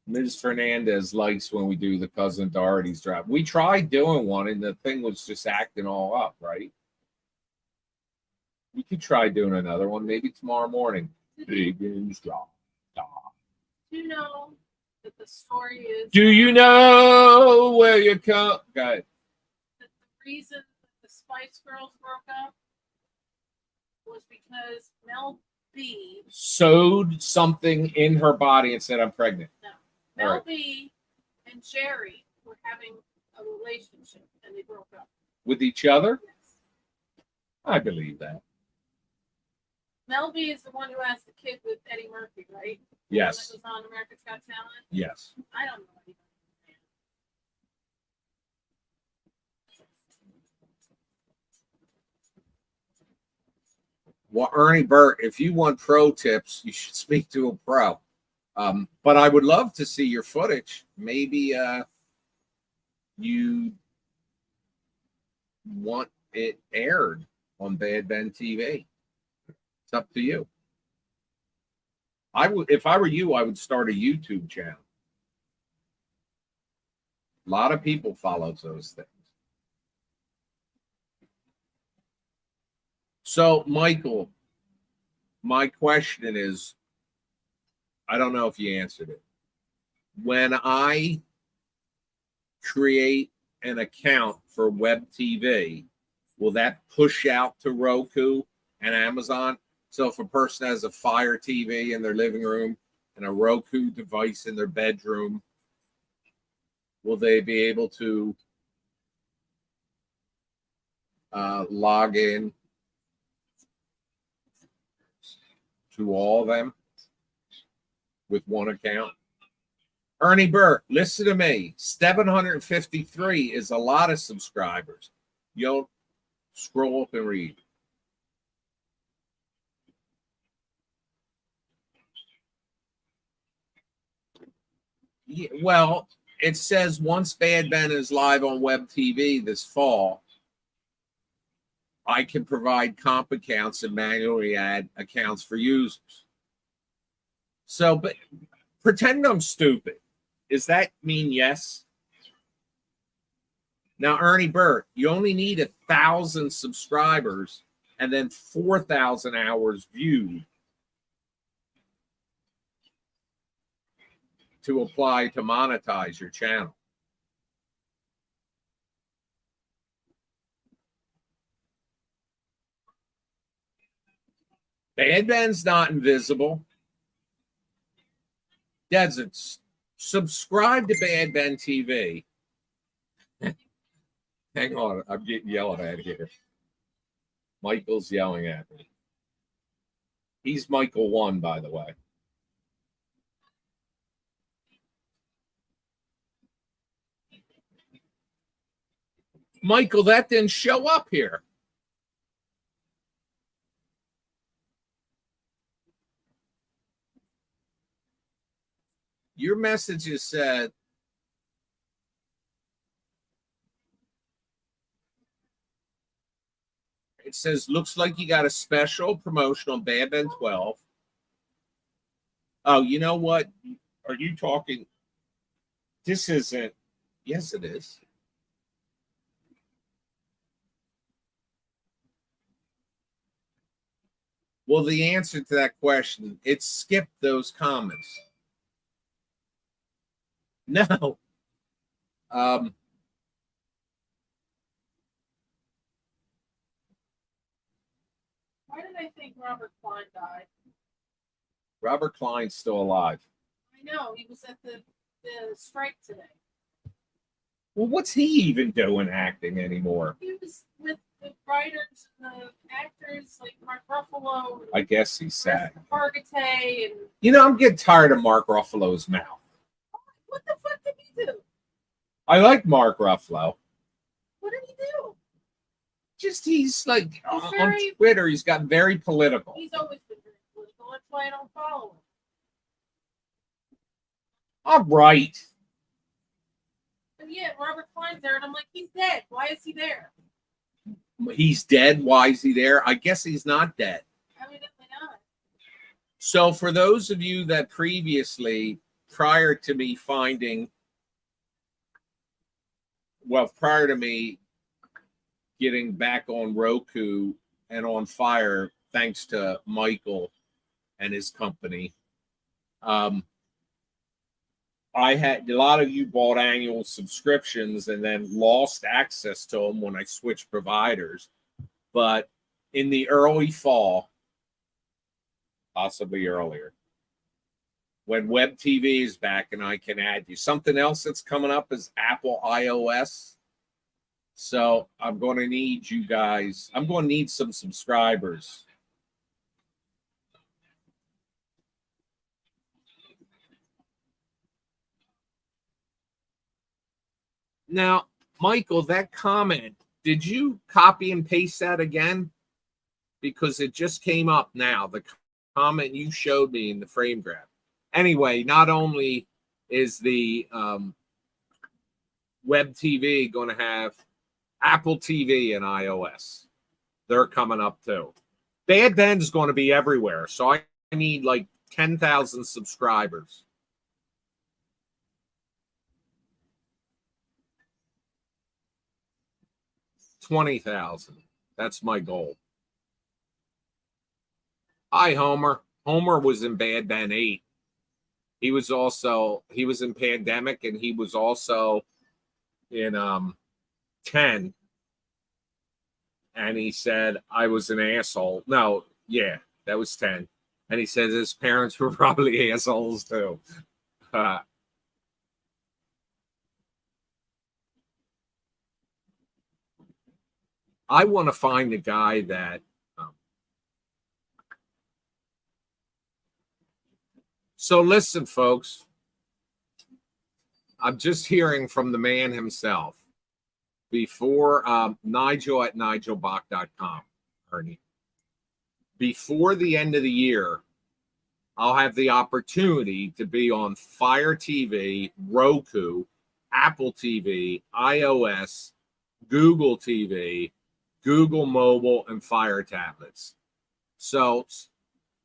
Ms. Fernandez likes when we do the Cousin Doherty's drop. We tried doing one and the thing was just acting all up, right? We could try doing another one maybe tomorrow morning. Big in drop. Do you know that the story is? Do you know where you come? Go ahead. That the reason the Spice Girls broke up was because Mel B Sewed something in her body and said, I'm pregnant. No. All Mel right. B and Jerry were having a relationship and they broke up. With each other? Yes. I believe that. Mel B is the one who has the kid with Eddie Murphy, right? Yes. The one that was on America's Got Talent. Yes. I don't know anything. Well, Ernie Burt, if you want pro tips, you should speak to a pro. But I would love to see your footage. Maybe you want it aired on Bad Ben TV. It's up to you. I would, if I were you, I would start a YouTube channel. A lot of people follow those things. So, Michael, my question is, I don't know if you answered it. When I create an account for Web TV, will that push out to Roku and Amazon? So if a person has a Fire TV in their living room and a Roku device in their bedroom, will they be able to log in to all of them with one account? Ernie Burt, listen to me. 753 is a lot of subscribers. You'll scroll up and read. Yeah, well, it says once Bad Ben is live on Web TV this fall, I can provide comp accounts and manually add accounts for users. So, but pretend I'm stupid. Does that mean yes? Now, Ernie Burt, you only need 1,000 subscribers and then 4,000 hours viewed to apply to monetize your channel. Bad Ben's not invisible. Deserts, subscribe to Bad Ben TV. Hang on, I'm getting yelled at here. Michael's yelling at me. He's Michael 1, by the way. Michael, that didn't show up here. Your messages said, it says, looks like you got a special promotion on Bad Ben 12. Oh, you know what? Are you talking? This isn't. Yes, it is. Well, the answer to that question, it skipped those comments. No. Why did I think Robert Klein died? Robert Klein's still alive. I know, he was at the strike today. Well, what's he even doing acting anymore? He was with the writers and the actors like Mark Ruffalo, I guess he's sad. Hargitay, and You know, I'm getting tired of Mark Ruffalo's mouth. what the fuck did he do? I like Mark Ruffalo. What did he do? Just he's like He's on very- Twitter, he's got very political. He's always been very political. That's why I don't follow him. All right. But yeah, Robert Klein's there, and I'm like, he's dead. Why is he there? He's dead. Why is he there? I guess he's not dead. Evidently not. So for those of you that previously, prior to me getting back on Roku and on Fire, thanks to Michael and his company, I had a lot of you bought annual subscriptions and then lost access to them when I switched providers. But in the early fall, possibly earlier, when Web TV is back and I can add you. Something else that's coming up is Apple iOS. So I'm going to need you guys. I'm going to need some subscribers. Now, Michael, that comment, did you copy and paste that again? Because it just came up now. The comment you showed me in the frame grab. Anyway, not only is the Web TV going to have Apple TV and iOS, they're coming up too. Bad Ben's going to be everywhere. So I need like 10,000 subscribers. $20,000. That's my goal. Hi, Homer. Homer was in Bad Ben 8. He was in Pandemic, and he was also in 10. And he said, I was an asshole. No, yeah, that was 10. And he says his parents were probably assholes too. I want to find a guy that so listen, folks. I'm just hearing from the man himself. Before Nigel at nigelbach.com, Ernie. Before the end of the year, I'll have the opportunity to be on Fire TV, Roku, Apple TV, iOS, Google TV, Google Mobile, and Fire tablets. So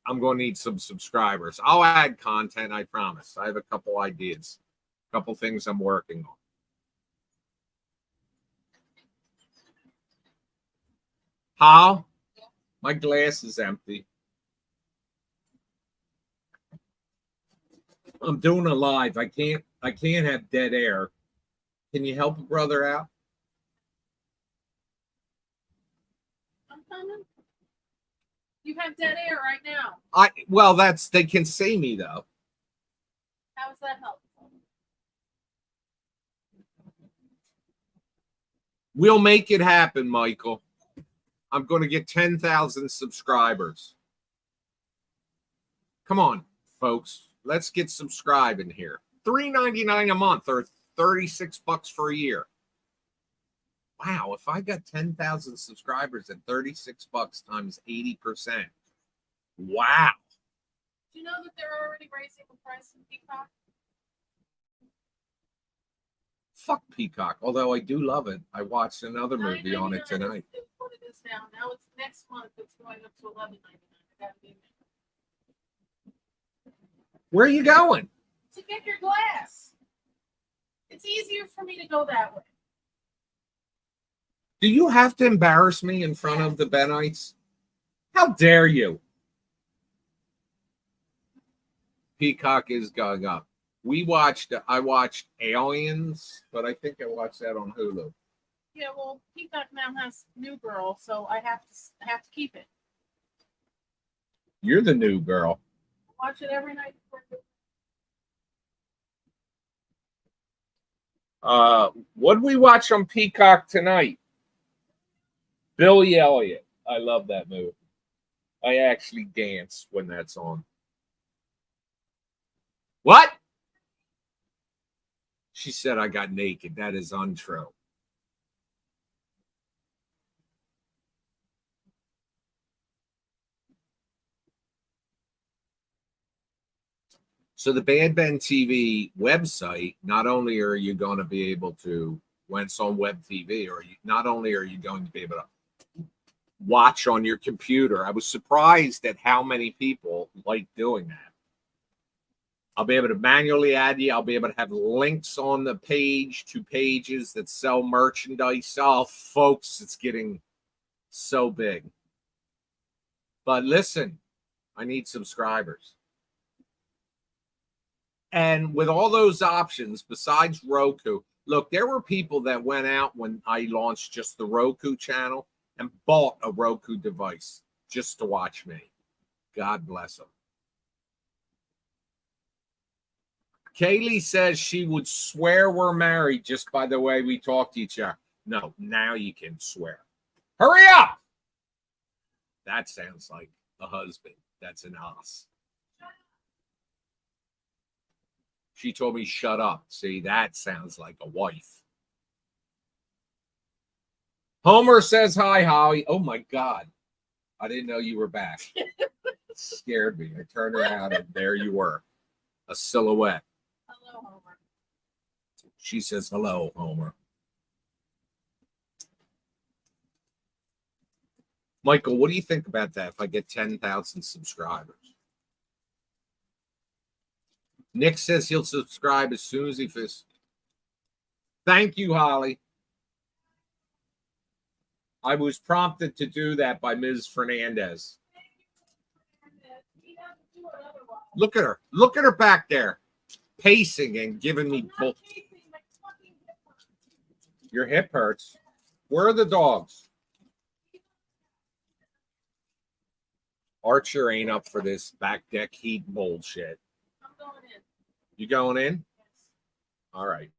I'm going to need some subscribers. I'll add content, I promise. I have a couple ideas, a couple things I'm working on. How? My glass is empty. I'm doing a live. I can't have dead air. Can you help a brother out? I'm coming. You have dead air right now. They can see me though. How is that helpful? We'll make it happen, Michael. I'm going to get 10,000 subscribers. Come on, folks. Let's get subscribing here. $3.99 a month or $36 for a year. Wow, if I got 10,000 subscribers at $36 times 80%. Wow. Do you know that they're already raising the price of Peacock? Fuck Peacock, although I do love it. I watched another movie on it tonight. That's what it is now. Now it's next month. It's going up to $11.99. I gotta be there. Where are you going? To get your glass. It's easier for me to go that way. Do you have to embarrass me in front of the Benites? How dare you? Peacock is going up. I watched Aliens, but I think I watched that on Hulu. Yeah, well, Peacock now has New Girl, so I have to keep it. You're the new girl. Watch it every night. What did we watch on Peacock tonight? Billy Elliot. I love that movie. I actually dance when that's on. What? She said I got naked. That is untrue. So the Bad Ben TV website, not only are you going to be able to, when it's on web TV, not only are you going to be able to watch on your computer, I was surprised at how many people like doing that. I'll be able to manually add you. I'll be able to have links on the page to pages that sell merchandise. Oh, folks, it's getting so big. But listen, I need subscribers. And with all those options, besides Roku, look, there were people that went out when I launched just the Roku channel and bought a Roku device just to watch me. God bless them. Kaylee says she would swear we're married just by the way we talk to each other. No, now you can swear. Hurry up! That sounds like a husband. That's an ass. She told me, shut up. See, that sounds like a wife. Homer says hi, Holly. Oh, my God. I didn't know you were back. It scared me. I turned around, and there you were. A silhouette. Hello, Homer. She says, hello, Homer. Michael, what do you think about that if I get 10,000 subscribers? Nick says he'll subscribe as soon as he feels. Thank you, Holly. I was prompted to do that by Ms. Fernandez. Look at her. Look at her back there, pacing and giving me bull. Your hip hurts. Where are the dogs? Archer ain't up for this back deck heat bullshit. I'm going in. You going in? Yes. All right.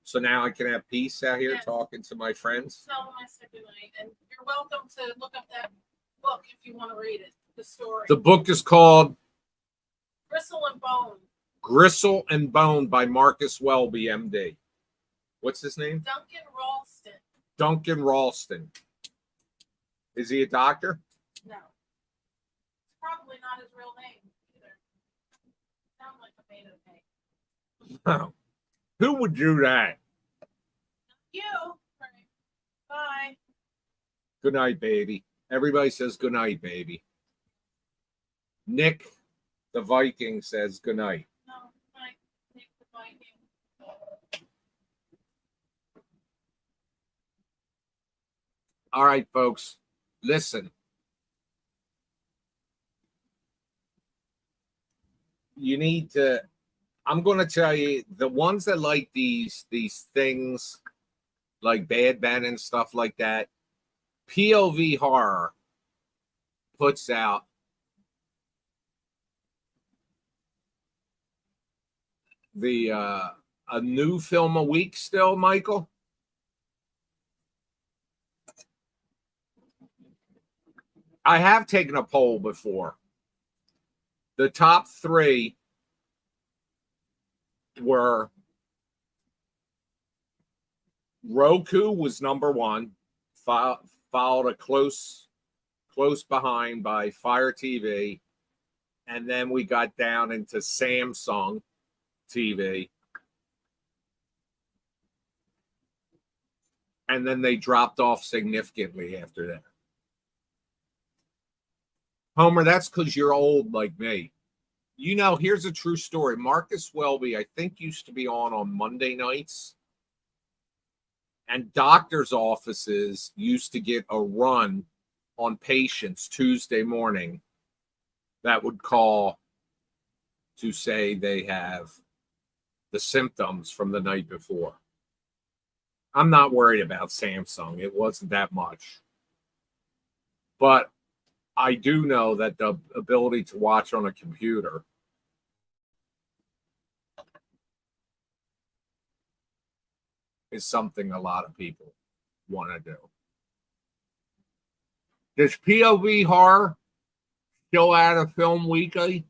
So now I can have peace out here Yes. talking to my friends. Tell them I said goodnight, and you're welcome to look up that book if you want to read it. The story. The book is called Gristle and Bone. Gristle and Bone by Marcus Welby, MD. What's his name? Duncan Ralston. Duncan Ralston. Is he a doctor? No. It's probably not his real name either. Sounds like a made-up name. No. Who would do that? You. Right. Bye. Good night, baby. Everybody says good night, baby. Nick, the Viking, says good night. No, I take the Viking. All right, folks. Listen. You need to. I'm going to tell you, the ones that like these things, like Bad Ben and stuff like that, POV Horror puts out a new film a week still, Michael. I have taken a poll before. The top 3 were Roku was number 1, followed a close behind by Fire TV, and then we got down into Samsung TV, and then they dropped off significantly after that. Homer, that's because you're old like me. You know, here's a true story. Marcus Welby, I think, used to be on Monday nights. And doctors' offices used to get a run on patients Tuesday morning that would call to say they have the symptoms from the night before. I'm not worried about Samsung. It wasn't that much. But I do know that the ability to watch on a computer is something a lot of people want to do. Does POV horror still add a film weekly?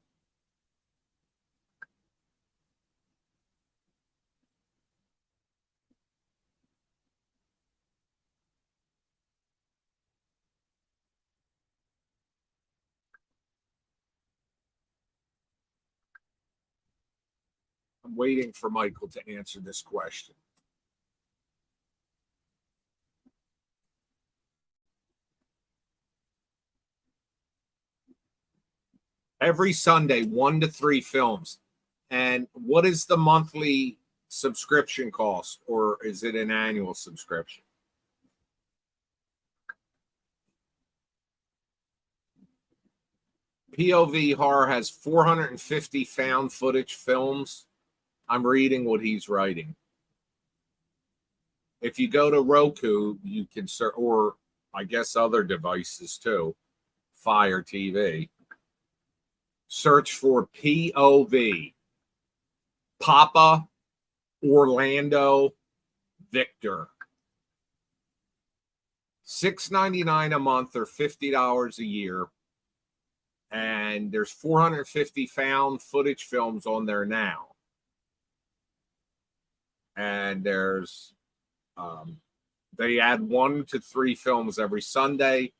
I'm waiting for Michael to answer this question. Every Sunday, 1 to 3 films. And what is the monthly subscription cost, or is it an annual subscription? POV Horror has 450 found footage films. I'm reading what he's writing. If you go to Roku, you can search, or I guess other devices too, Fire TV. Search for POV, Papa Orlando Victor. $6.99 a month or $50 a year. And there's 450 found footage films on there now. And there's they add 1 to 3 films every Sunday,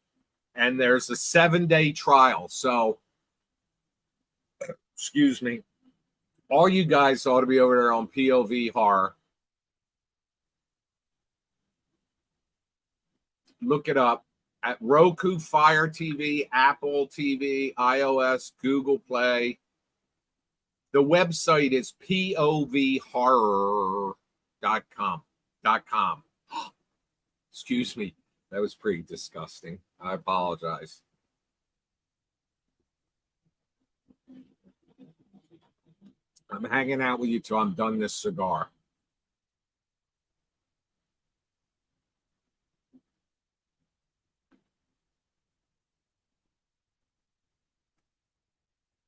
and there's a 7-day trial. So, excuse me, all you guys ought to be over there on POV Horror. Look it up at Roku, Fire TV, Apple TV, iOS, Google Play. The website is povhorror.com. Excuse me. That was pretty disgusting. I apologize. I'm hanging out with you till I'm done this cigar.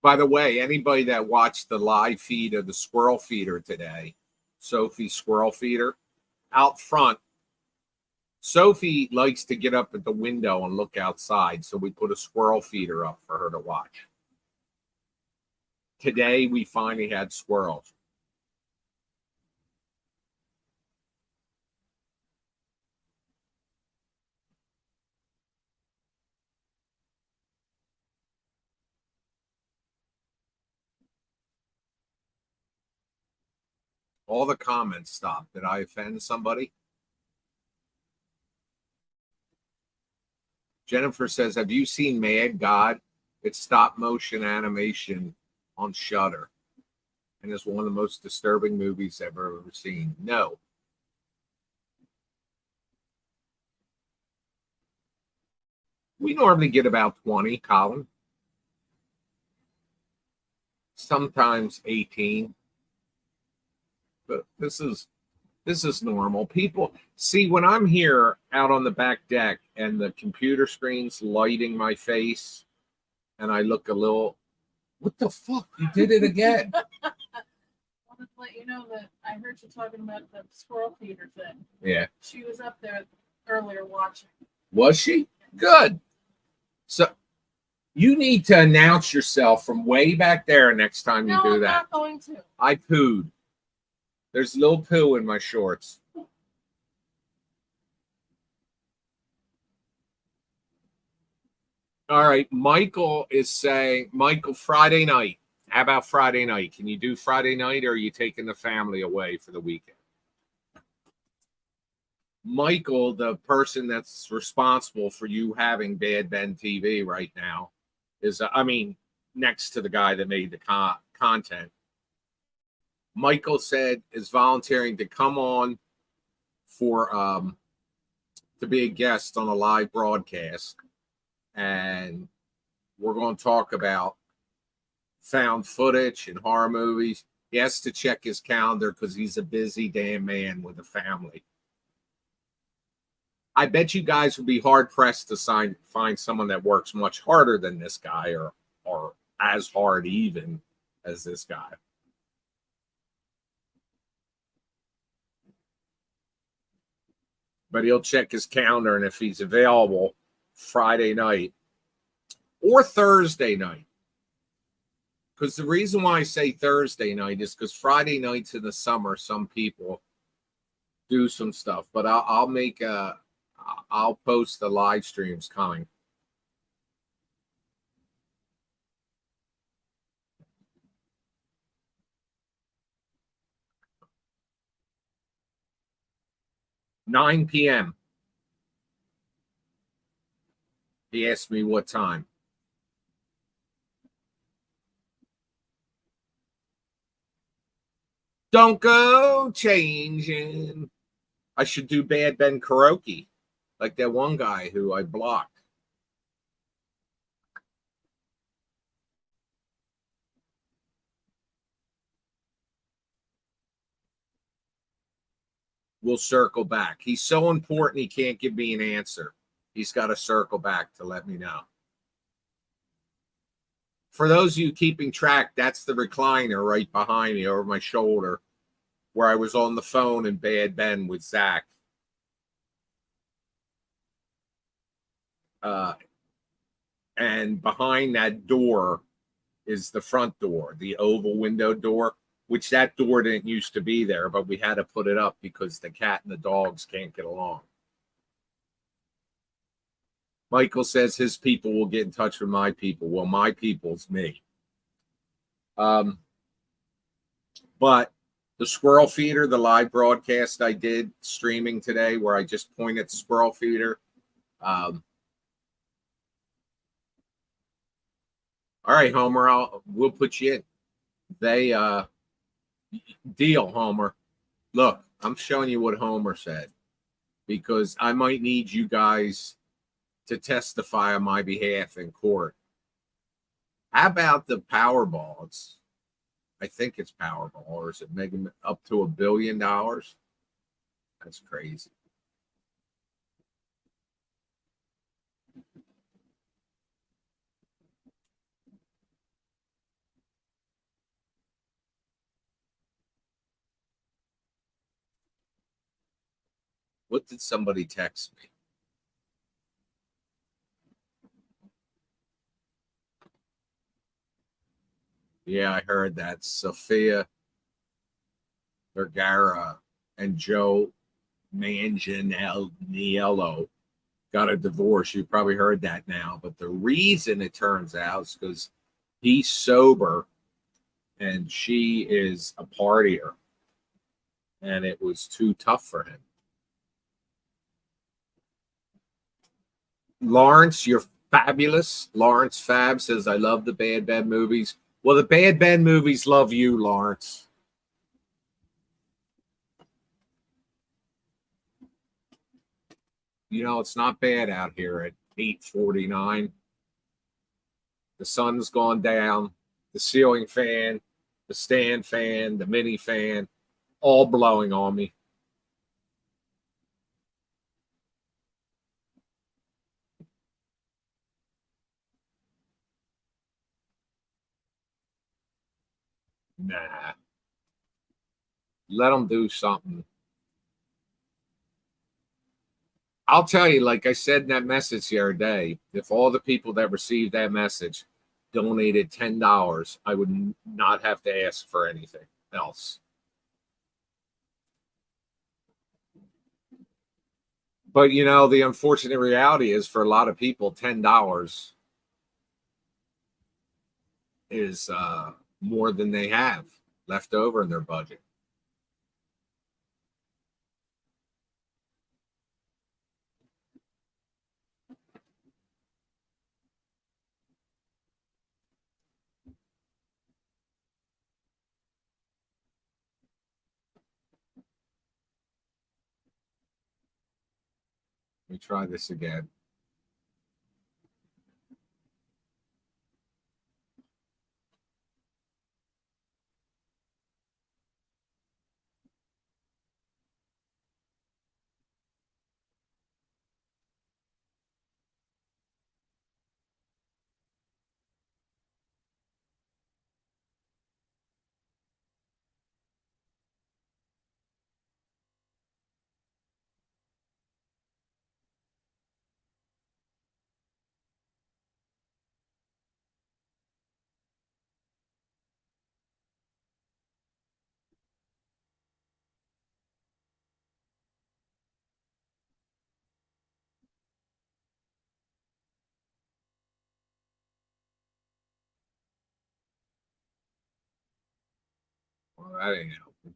By the way, anybody that watched the live feed of the squirrel feeder today, Sophie's squirrel feeder, out front, Sophie likes to get up at the window and look outside, so we put a squirrel feeder up for her to watch. Today, we finally had squirrels. All the comments stopped. Did I offend somebody? Jennifer says, have you seen Mad God? It's stop motion animation on Shudder, and it's one of the most disturbing movies I've ever seen. No. We normally get about 20, Colin. Sometimes 18. But this is normal. People see when I'm here out on the back deck and the computer screen's lighting my face and I look a little, what the fuck? You did it again. I wanted to let you know that I heard you talking about the squirrel feeder thing. Yeah. She was up there earlier watching. Was she? Good. So you need to announce yourself from way back there next time you do I'm that. not going to. I pooed. There's a little poo in my shorts. All right. Michael is saying, Michael, Friday night. How about Friday night? Can you do Friday night, or are you taking the family away for the weekend? Michael, the person that's responsible for you having Bad Ben TV right now, is, next to the guy that made the content. Michael said is volunteering to come on for to be a guest on a live broadcast, and we're going to talk about found footage and horror movies. He has to check his calendar because he's a busy damn man with a family. I bet you guys would be hard pressed to find someone that works much harder than this guy, or as hard even as this guy. But he'll check his calendar, and if he's available Friday night or Thursday night, because the reason why I say Thursday night is because Friday nights in the summer, some people do some stuff. But I'll post the live streams coming. $9 p.m. He asked me what time. Don't go changing. I should do Bad Ben karaoke, like that one guy who I blocked. We'll circle back. He's so important, he can't give me an answer. He's got to circle back to let me know. For those of you keeping track, that's the recliner right behind me over my shoulder where I was on the phone in Bad Ben with Zach. And behind that door is the front door, the oval window door, which that door didn't used to be there, but we had to put it up because the cat and the dogs can't get along. Michael says his people will get in touch with my people. Well, my people's me. But the squirrel feeder, the live broadcast I did streaming today where I just pointed at the squirrel feeder. All right, Homer, we'll put you in. Deal, Homer. Look, I'm showing you what Homer said because I might need you guys to testify on my behalf in court. How about the Powerball? I think it's Powerball, or is it making up to $1 billion? That's crazy. What did somebody text me? Yeah, I heard that. Sophia Vergara and Joe Manganiello got a divorce. You probably heard that now. But the reason it turns out is because he's sober and she is a partier. And it was too tough for him. Lawrence, you're fabulous. Lawrence Fab says, I love the Bad Ben movies. Well, the Bad Ben movies love you, Lawrence. You know, it's not bad out here at 8:49. The sun's gone down. The ceiling fan, the stand fan, the mini fan, all blowing on me. Nah. Let them do something. I'll tell you, like I said in that message the other day, if all the people that received that message donated $10, I would not have to ask for anything else. But, you know, the unfortunate reality is for a lot of people, $10 is more than they have left over in their budget. Let me try this again. Oh, that ain't helping.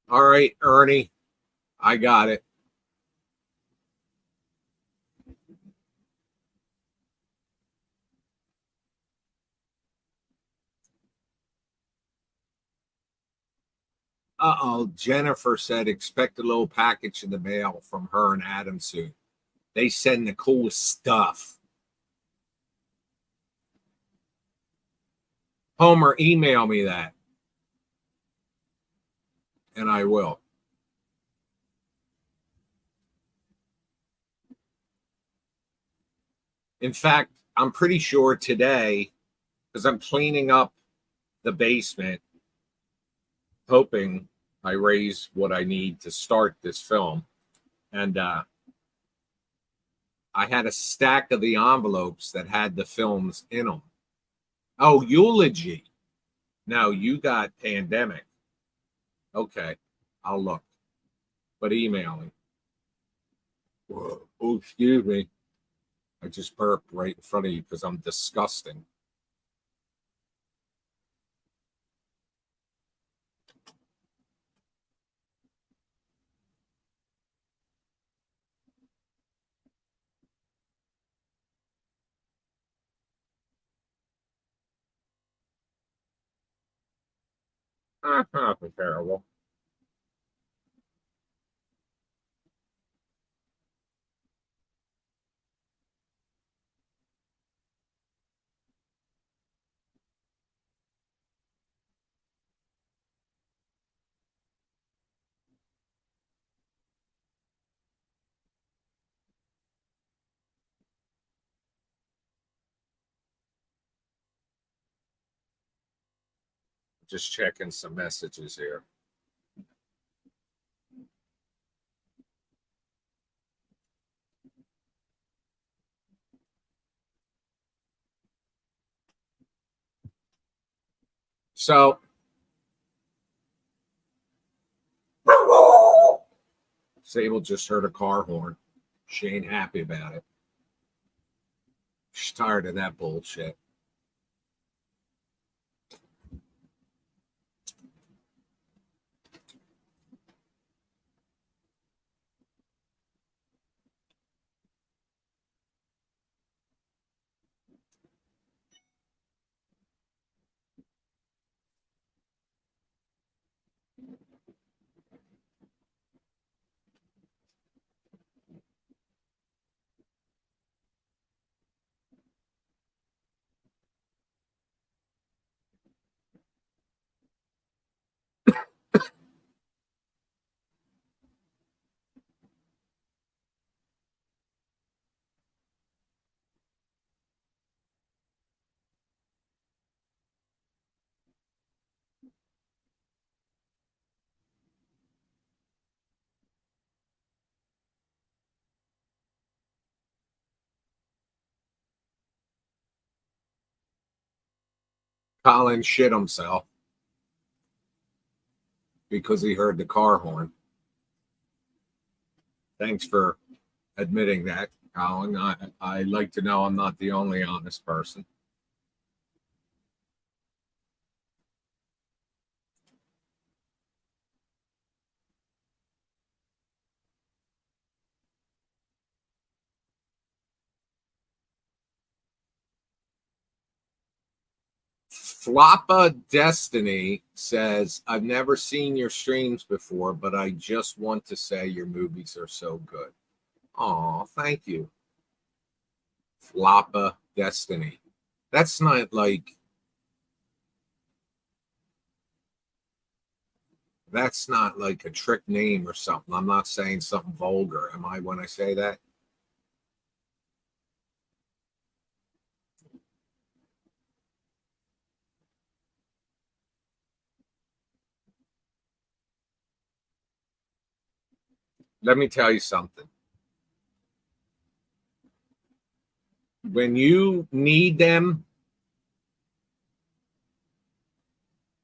All right, Ernie, I got it. Uh-oh, Jennifer said expect a little package in the mail from her and Adam soon. They send the coolest stuff. Homer, email me that, and I will. In fact, I'm pretty sure today, because I'm cleaning up the basement, hoping I raise what I need to start this film. And I had a stack of the envelopes that had the films in them. Oh, eulogy. No, you got pandemic. Okay, I'll look. But email me. Whoa. Oh, excuse me. I just burped right in front of you because I'm disgusting. Terrible. Just checking some messages here. So, Sable just heard a car horn. She ain't happy about it. She's tired of that bullshit. Colin shit himself because he heard the car horn. Thanks for admitting that, Colin. I like to know I'm not the only honest person. Floppa Destiny says, I've never seen your streams before, but I just want to say your movies are so good. Oh, thank you. Floppa Destiny. That's not like a trick name or something. I'm not saying something vulgar, am I, when I say that? Let me tell you something. when you need them,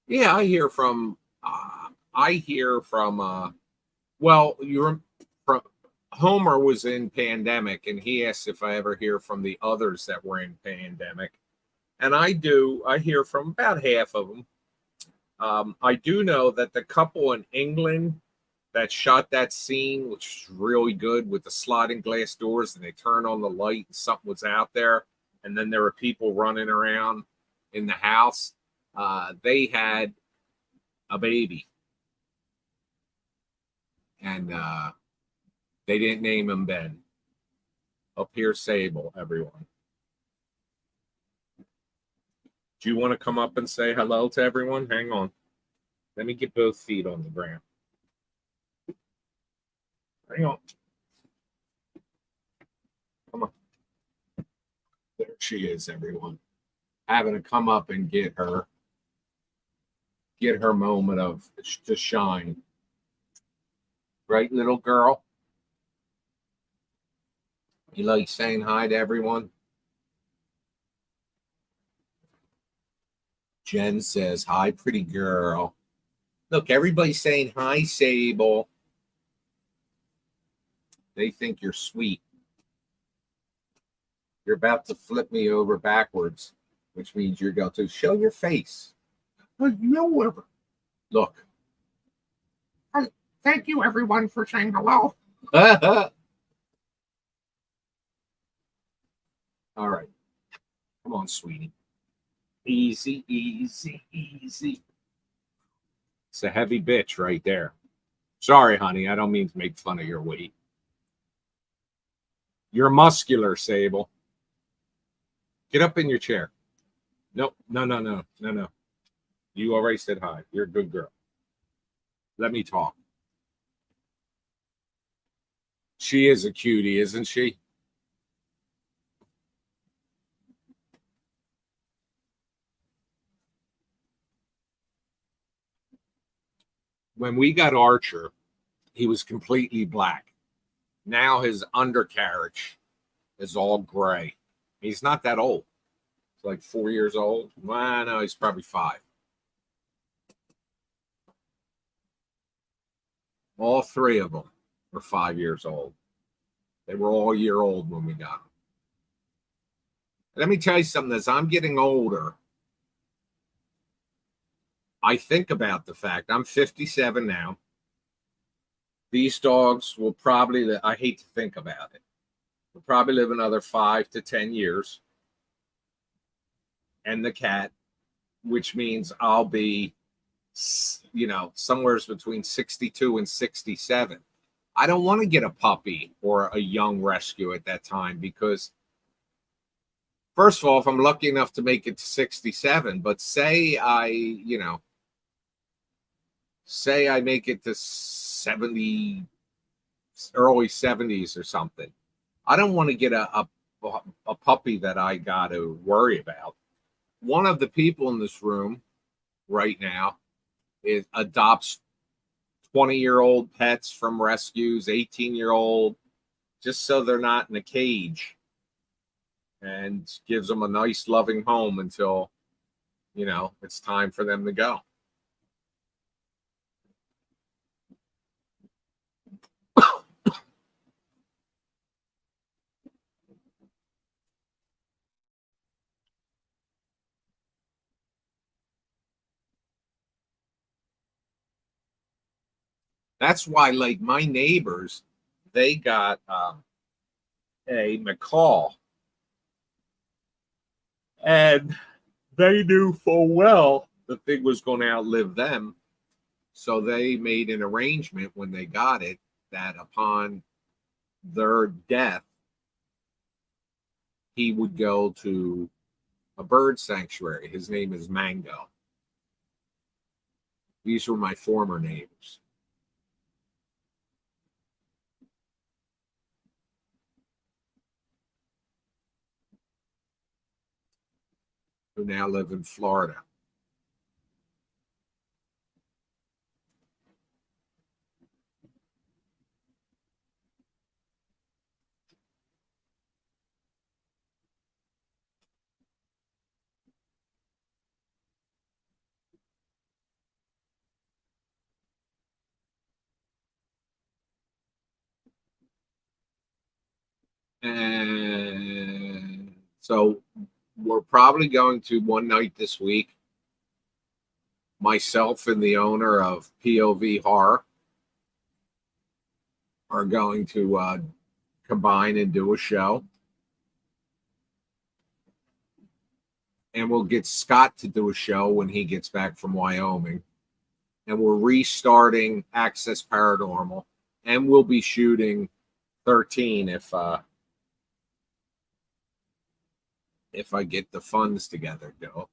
yeah, I hear from. Well, you're from Homer was in pandemic, and he asked if I ever hear from the others that were in pandemic, and I do. I hear from about half of them. I do know that the couple in England that shot that scene, which was really good with the sliding glass doors, and they turn on the light and something was out there, and then there were people running around in the house. They had a baby, and they didn't name him Ben. Up here, Sable, everyone. Do you want to come up and say hello to everyone? Hang on. Let me get both feet on the ground. Hang on. Come on. There she is, everyone. Having to come up and get her moment of to shine. Right, little girl? You like saying hi to everyone? Jen says, hi, pretty girl. Look, everybody's saying hi, Sable. They think you're sweet. You're about to flip me over backwards, which means you're going to show your face. No, look. Thank you, everyone, for saying hello. All right. Come on, sweetie. Easy, easy, easy. It's a heavy bitch right there. Sorry, honey. I don't mean to make fun of your weight. You're muscular, Sable. Get up in your chair. Nope. No. You already said hi. You're a good girl. Let me talk. She is a cutie, isn't she? When we got Archer, he was completely black. Now his undercarriage is all gray. He's not that old. He's like 4 years old. Well, no, he's probably 5. All 3 of them were 5 years old. They were all a year old when we got them. Let me tell you something. As I'm getting older, I think about the fact I'm 57 now. These dogs will probably, I hate to think about it, will probably live another 5 to 10 years. And the cat, which means I'll be, somewhere between 62 and 67. I don't want to get a puppy or a young rescue at that time because, first of all, if I'm lucky enough to make it to 67, but say I make it to 70, early 70s or something. I don't want to get a puppy that I got to worry about. One of the people in this room right now adopts 20-year-old pets from rescues, 18-year-old, just so they're not in a cage, and gives them a nice, loving home until, it's time for them to go. That's why, like, my neighbors, they got a macaw, and they knew full well the thing was going to outlive them. So they made an arrangement when they got it that upon their death, he would go to a bird sanctuary. His name is Mango. These were my former neighbors. Who now live in Florida. And so we're probably going to one night this week. Myself and the owner of POV Horror are going to combine and do a show. And we'll get Scott to do a show when he gets back from Wyoming. And we're restarting Access Paranormal. And we'll be shooting 13 if I get the funds together, Joe.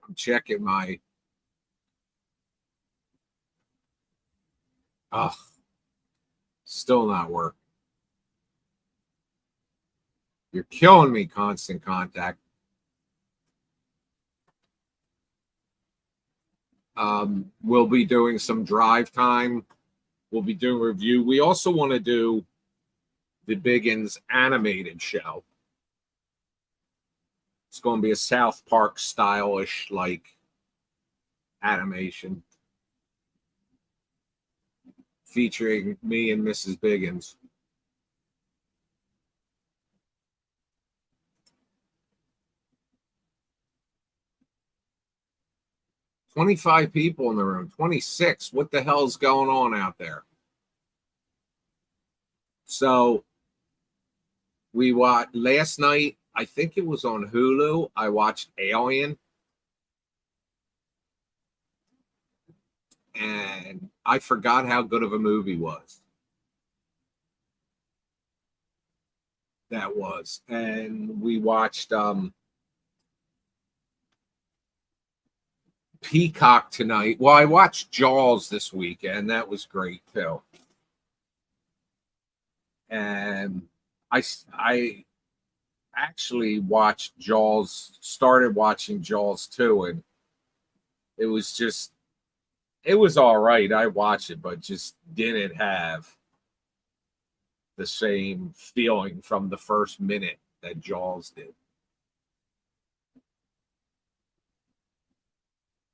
I'm checking my. Oh, still not working. You're killing me, Constant Contact. We'll be doing some drive time. We'll be doing review. We also want to do the Biggins animated show. It's going to be a South Park stylish like animation featuring me and Mrs. Biggins. $25 people in the room. 26. What the hell's going on out there? So we watched last night. I think it was on Hulu. I watched Alien. And I forgot how good of a movie was. That was. And we watched Peacock tonight. Well, I watched Jaws this weekend. That was great too. And I actually watched Jaws, started watching Jaws 2, and it was all right. I watched it, but just didn't have the same feeling from the first minute that Jaws did.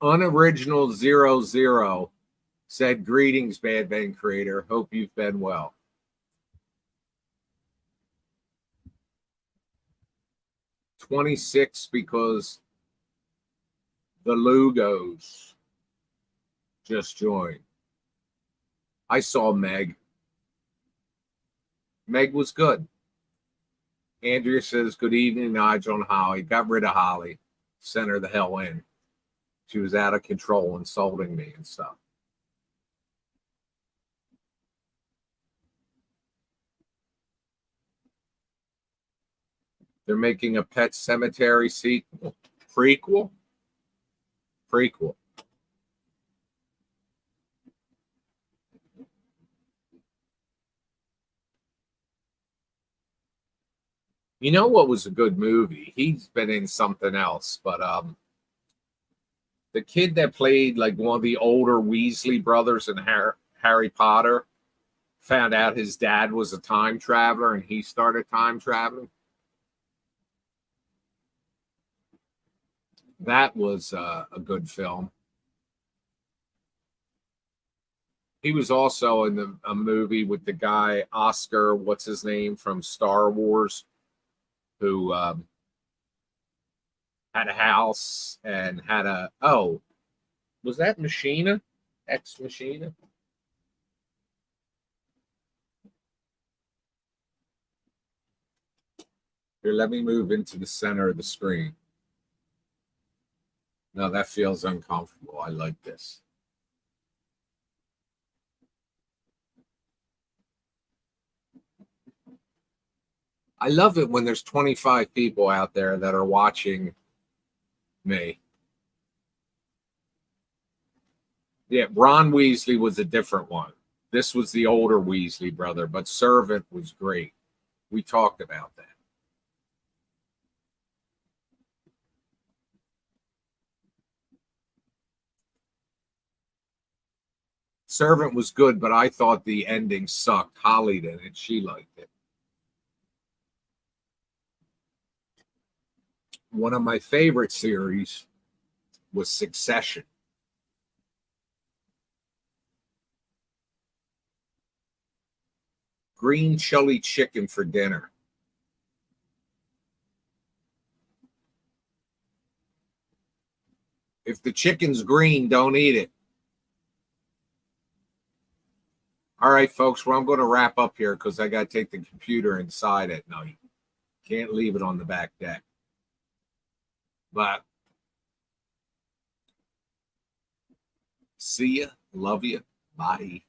Unoriginal 00 said, "Greetings, Bad Bang creator. Hope you've been well." "26 because the Lugos just joined." I saw Meg. Meg was good. Andrea says, "Good evening, Nigel and Holly." Got rid of Holly. Sent her the hell in. She was out of control, insulting me and stuff. They're making a Pet Cemetery sequel. Prequel? Prequel. You know what was a good movie? He's been in something else, but the kid that played like one of the older Weasley brothers in Harry Potter found out his dad was a time traveler and he started time traveling. That was a good film. He was also in a movie with the guy Oscar, what's his name, from Star Wars, who had a house and had a, oh, was that Machina? Ex Machina? Here, let me move into the center of the screen. No, that feels uncomfortable. I like this. I love it when there's 25 people out there that are watching me. Yeah, Ron Weasley was a different one. This was the older Weasley brother, but Servant was great. We talked about that. Servant was good, but I thought the ending sucked. Holly didn't. She liked it. One of my favorite series was Succession. Green chili chicken for dinner. If the chicken's green, don't eat it. All right, folks. Well, I'm going to wrap up here because I got to take the computer inside at night. Can't leave it on the back deck. But see ya. Love you. Bye.